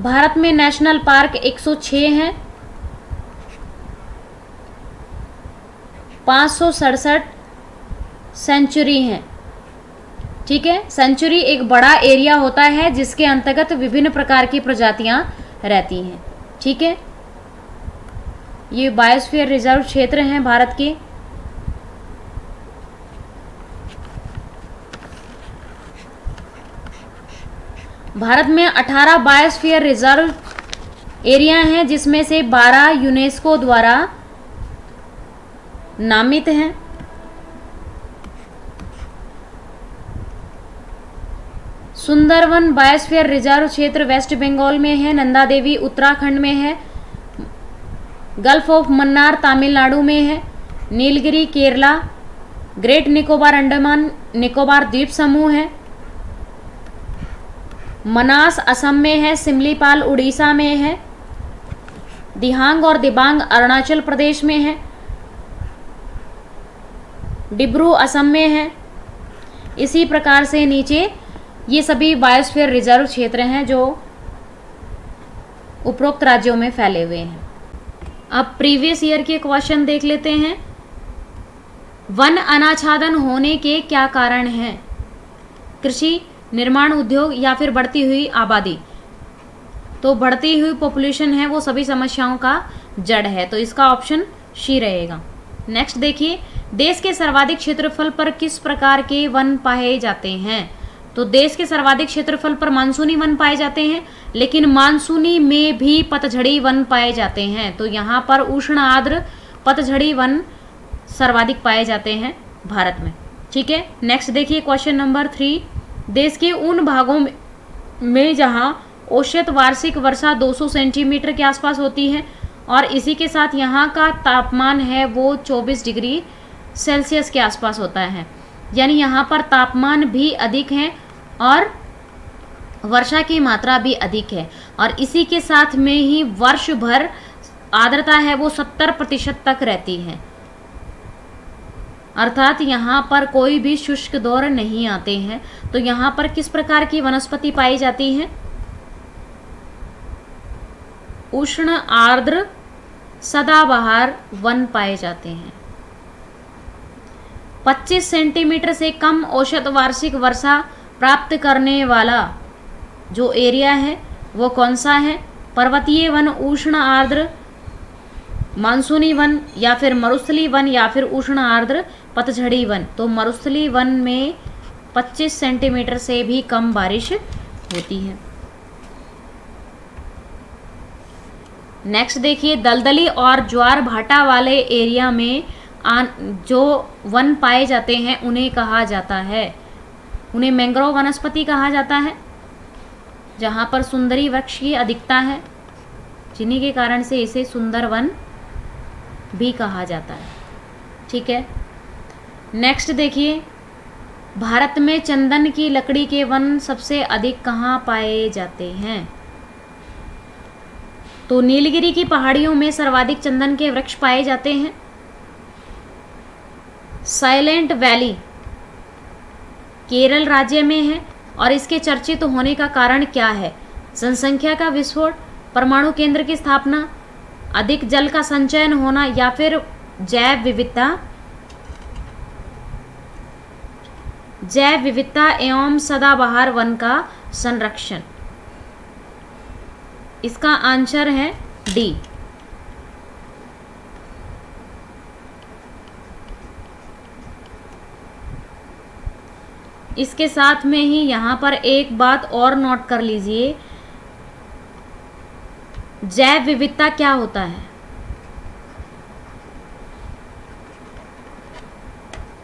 भारत में नेशनल पार्क 106 हैं, 567 सेंचुरी हैं। ठीक है, सेंचुरी एक बड़ा एरिया होता है जिसके अंतर्गत विभिन्न प्रकार की प्रजातियां रहती हैं। ठीक है, ये बायोस्फीयर रिजर्व क्षेत्र हैं भारत के। भारत में 18 बायोस्फीयर रिजर्व एरिया हैं जिसमें से 12 यूनेस्को द्वारा नामित हैं। सुंदरवन बायोस्फीयर रिजर्व क्षेत्र वेस्ट बंगाल में है, नंदा देवी उत्तराखंड में है, गल्फ ऑफ मन्नार तमिलनाडु में है, नीलगिरी केरला, ग्रेट निकोबार अंडमान निकोबार द्वीप समूह है, मनास असम में है, सिमलीपाल उड़ीसा में है, दिहांग और दिबांग अरुणाचल प्रदेश में है, डिब्रू असम में है। इसी प्रकार से नीचे ये सभी बायोस्फीयर रिजर्व क्षेत्र हैं जो उपरोक्त राज्यों में फैले हुए हैं। अब प्रीवियस ईयर के क्वेश्चन देख लेते हैं। वन अनाच्छादन होने के क्या कारण हैं? कृषि, निर्माण उद्योग या फिर बढ़ती हुई आबादी? तो बढ़ती हुई पॉपुलेशन है वो सभी समस्याओं का जड़ है, तो इसका ऑप्शन सी रहेगा। नेक्स्ट देखिए, देश के सर्वाधिक क्षेत्रफल पर किस प्रकार के वन पाए जाते हैं? तो देश के सर्वाधिक क्षेत्रफल पर मानसूनी वन पाए जाते हैं, लेकिन मानसूनी में भी पतझड़ी वन पाए जाते हैं। तो यहाँ पर उष्ण आर्द्र पतझड़ी वन सर्वाधिक पाए जाते हैं भारत में। ठीक है, नेक्स्ट देखिए क्वेश्चन नंबर 3। देश के उन भागों में जहाँ औसत वार्षिक वर्षा 200 सेंटीमीटर के आसपास होती है और इसी के साथ यहाँ का तापमान है वो 24 डिग्री सेल्सियस के आसपास होता है, यानी यहाँ पर तापमान भी अधिक है और वर्षा की मात्रा भी अधिक है, और इसी के साथ में ही वर्ष भर आर्द्रता है वो 70% तक रहती है, अर्थात यहाँ पर कोई भी शुष्क दौर नहीं आते हैं। तो यहाँ पर किस प्रकार की वनस्पति पाई जाती है? उष्ण आर्द्र सदाबहार वन पाए जाते हैं। 25 सेंटीमीटर से कम औसत वार्षिक वर्षा प्राप्त करने वाला जो एरिया है वो कौन सा है? पर्वतीय वन, उष्ण आर्द्र मानसूनी वन या फिर मरुस्थलीय वन या फिर उष्ण आर्द्र पतझड़ी वन। तो मरुस्थलीय वन में 25 सेंटीमीटर से भी कम बारिश होती है। नेक्स्ट देखिए, दलदली और ज्वार भाटा वाले एरिया में जो वन पाए जाते हैं उन्हें कहा जाता है, उन्हें मैंग्रोव वनस्पति कहा जाता है, जहाँ पर सुंदरी वृक्ष की अधिकता है, जिन्हीं के कारण से इसे सुंदर वन भी कहा जाता है। ठीक है, नेक्स्ट देखिए, भारत में चंदन की लकड़ी के वन सबसे अधिक कहाँ पाए जाते हैं? तो नीलगिरी की पहाड़ियों में सर्वाधिक चंदन के वृक्ष पाए जाते हैं। साइलेंट वैली केरल राज्य में है और इसके चर्चित होने का कारण क्या है? जनसंख्या का विस्फोट, परमाणु केंद्र की स्थापना, अधिक जल का संचयन होना या फिर जैव विविधता एवं सदाबहार वन का संरक्षण। इसका आंसर है डी। इसके साथ में ही यहाँ पर एक बात और नोट कर लीजिए, जैव विविधता क्या होता है?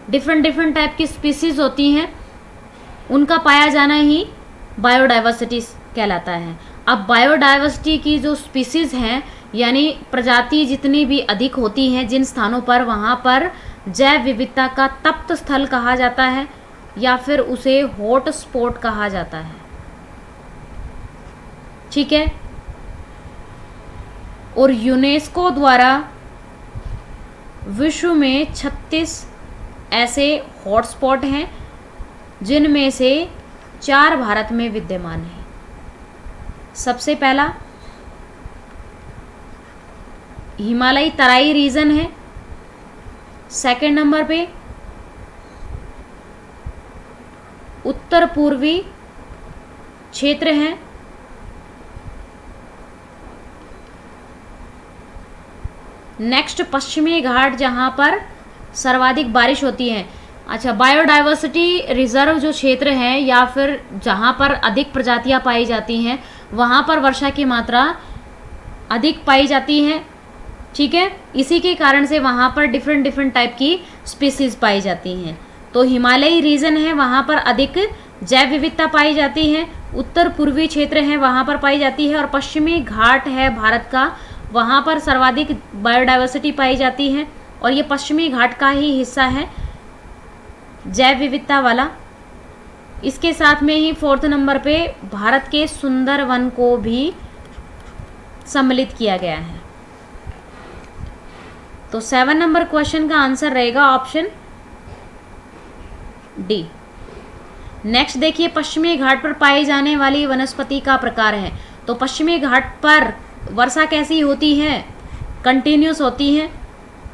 डिफरेंट टाइप की स्पीसीज होती हैं, उनका पाया जाना ही बायोडाइवर्सिटी कहलाता है। अब बायोडाइवर्सिटी की जो स्पीसीज हैं यानी प्रजाति जितनी भी अधिक होती हैं जिन स्थानों पर, वहाँ पर जैव विविधता का तप्त स्थल कहा जाता है या फिर उसे हॉट स्पॉट कहा जाता है। ठीक है, और यूनेस्को द्वारा विश्व में 36 ऐसे हॉटस्पॉट हैं जिनमें से 4 भारत में विद्यमान हैं। सबसे पहला हिमालयी तराई रीजन है, सेकंड नंबर पे उत्तर पूर्वी क्षेत्र है, नेक्स्ट पश्चिमी घाट जहां पर सर्वाधिक बारिश होती है। अच्छा, बायोडाइवर्सिटी रिजर्व जो क्षेत्र है या फिर जहां पर अधिक प्रजातियां पाई जाती हैं वहां पर वर्षा की मात्रा अधिक पाई जाती है। ठीक है, इसी के कारण से वहां पर डिफरेंट टाइप की स्पीसीज पाई जाती हैं। तो हिमालयी रीजन है, वहां पर अधिक जैव विविधता पाई जाती है, उत्तर पूर्वी क्षेत्र है वहां पर पाई जाती है, और पश्चिमी घाट है भारत का, वहां पर सर्वाधिक बायोडाइवर्सिटी पाई जाती है। और ये पश्चिमी घाट का ही हिस्सा है जैव विविधता वाला। इसके साथ में ही 4th नंबर पे भारत के सुंदरवन को भी सम्मिलित किया गया है। तो 7 नंबर क्वेश्चन का आंसर रहेगा ऑप्शन डी। नेक्स्ट देखिए, पश्चिमी घाट पर पाई जाने वाली वनस्पति का प्रकार है। तो पश्चिमी घाट पर वर्षा कैसी होती है? कंटिन्यूस होती है।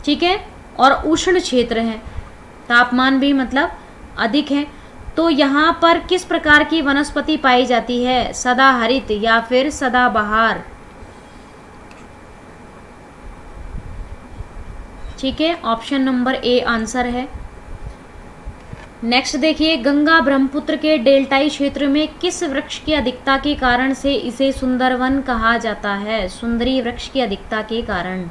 ठीक है, और उष्ण क्षेत्र है, तापमान भी मतलब अधिक है। तो यहाँ पर किस प्रकार की वनस्पति पाई जाती है? सदाहरित या फिर सदाबहार? ठीक है, ऑप्शन नंबर ए आंसर है। नेक्स्ट देखिए, गंगा ब्रह्मपुत्र के डेल्टाई क्षेत्र में किस वृक्ष की अधिकता के कारण से इसे सुंदरवन कहा जाता है? सुंदरी वृक्ष की अधिकता के कारण।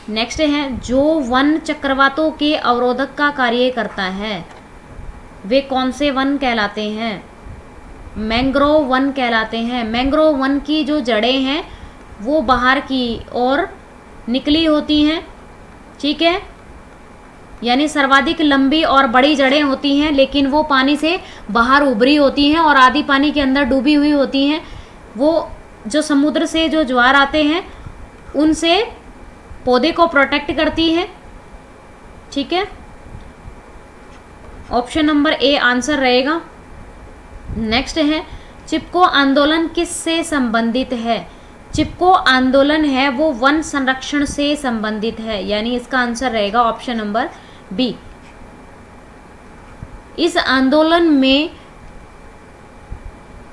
नेक्स्ट है, जो वन चक्रवातों के अवरोधक का कार्य करता है वे कौन से वन कहलाते हैं? मैंग्रोव वन कहलाते हैं। मैंग्रोव वन की जो जड़ें हैं वो बाहर की ओर निकली होती हैं। ठीक है, यानी सर्वाधिक लंबी और बड़ी जड़ें होती हैं, लेकिन वो पानी से बाहर उभरी होती हैं और आधी पानी के अंदर डूबी हुई होती हैं। वो जो समुद्र से जो ज्वार आते हैं उनसे पौधे को प्रोटेक्ट करती है। ठीक है, ऑप्शन नंबर ए आंसर रहेगा। नेक्स्ट है, चिपको आंदोलन किससे संबंधित है? चिपको आंदोलन है वो वन संरक्षण से संबंधित है, यानी इसका आंसर रहेगा ऑप्शन नंबर बी। इस आंदोलन में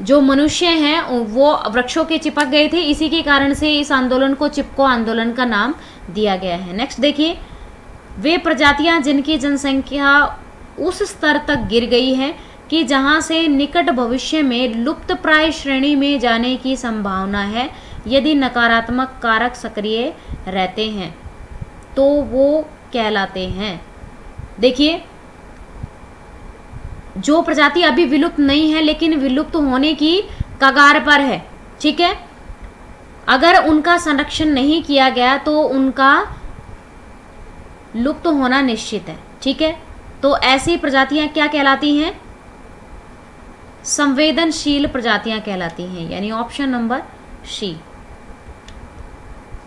जो मनुष्य हैं वो वृक्षों के चिपक गए थे, इसी के कारण से इस आंदोलन को चिपको आंदोलन का नाम दिया गया है। नेक्स्ट देखिए, वे प्रजातियां जिनकी जनसंख्या उस स्तर तक गिर गई है कि जहां से निकट भविष्य में लुप्त प्राय श्रेणी में जाने की संभावना है यदि नकारात्मक कारक सक्रिय रहते हैं, तो वो कहलाते हैं। देखिए, जो प्रजाति अभी विलुप्त नहीं है लेकिन विलुप्त होने की कगार पर है, ठीक है, अगर उनका संरक्षण नहीं किया गया तो उनका लुप्त होना निश्चित है। ठीक है, तो ऐसी प्रजातियां क्या कहलाती हैं? संवेदनशील प्रजातियां कहलाती हैं, यानी ऑप्शन नंबर सी।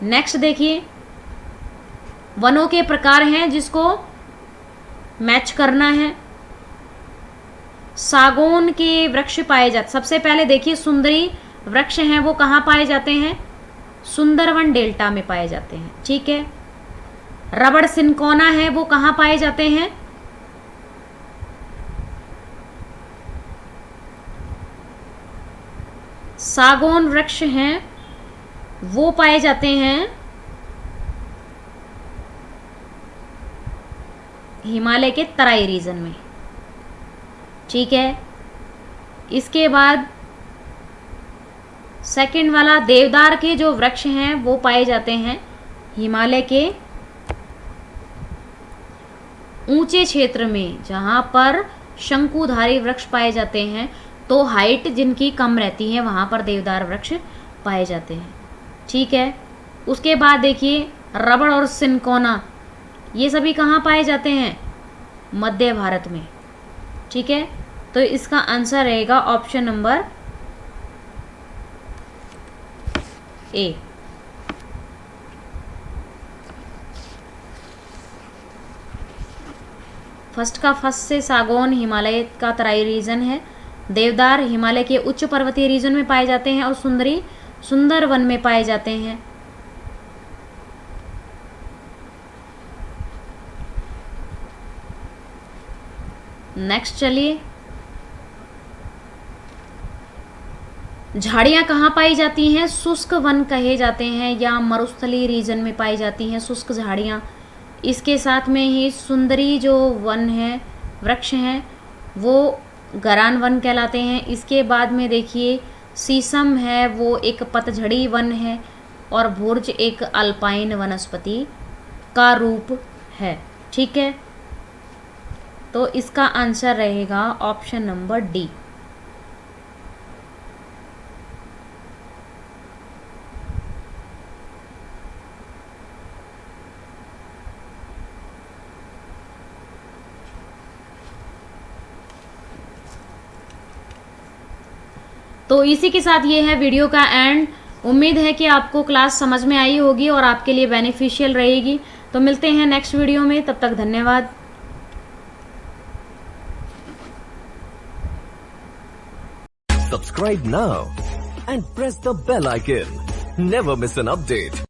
नेक्स्ट देखिए, वनों के प्रकार हैं जिसको मैच करना है। सागौन के वृक्ष पाए जाते, सबसे पहले देखिए सुंदरी वृक्ष हैं वो कहाँ पाए जाते हैं? सुंदरवन डेल्टा में पाए जाते हैं। ठीक है, रबड़ सिनकोना है वो कहाँ पाए जाते हैं? सागौन वृक्ष हैं वो पाए जाते हैं हिमालय के तराई रीजन में। ठीक है, इसके बाद सेकंड वाला देवदार के जो वृक्ष हैं वो पाए जाते हैं हिमालय के ऊंचे क्षेत्र में, जहां पर शंकुधारी वृक्ष पाए जाते हैं, तो हाइट जिनकी कम रहती है वहां पर देवदार वृक्ष पाए जाते हैं। ठीक है, उसके बाद देखिए रबड़ और सिनकोना ये सभी कहाँ पाए जाते हैं? मध्य भारत में। ठीक है, तो इसका आंसर रहेगा ऑप्शन नंबर ए। फर्स्ट का फर्स्ट से सागौन हिमालय का तराई रीजन है, देवदार हिमालय के उच्च पर्वतीय रीजन में पाए जाते हैं और सुंदरी सुंदर वन में पाए जाते हैं। नेक्स्ट चलिए, झाड़ियाँ कहाँ पाई जाती हैं? शुष्क वन कहे जाते हैं या मरुस्थलीय रीजन में पाई जाती हैं शुष्क झाड़ियाँ। इसके साथ में ही सुंदरी जो वन है, वृक्ष हैं, वो गरान वन कहलाते हैं। इसके बाद में देखिए शीशम है, वो एक पतझड़ी वन है, और भुर्ज एक अल्पाइन वनस्पति का रूप है। ठीक है, तो इसका आंसर रहेगा ऑप्शन नंबर डी। तो इसी के साथ ये है वीडियो का एंड। उम्मीद है कि आपको क्लास समझ में आई होगी और आपके लिए बेनिफिशियल रहेगी। तो मिलते हैं नेक्स्ट वीडियो में, तब तक धन्यवाद। Subscribe now and press the bell icon. Never miss an update.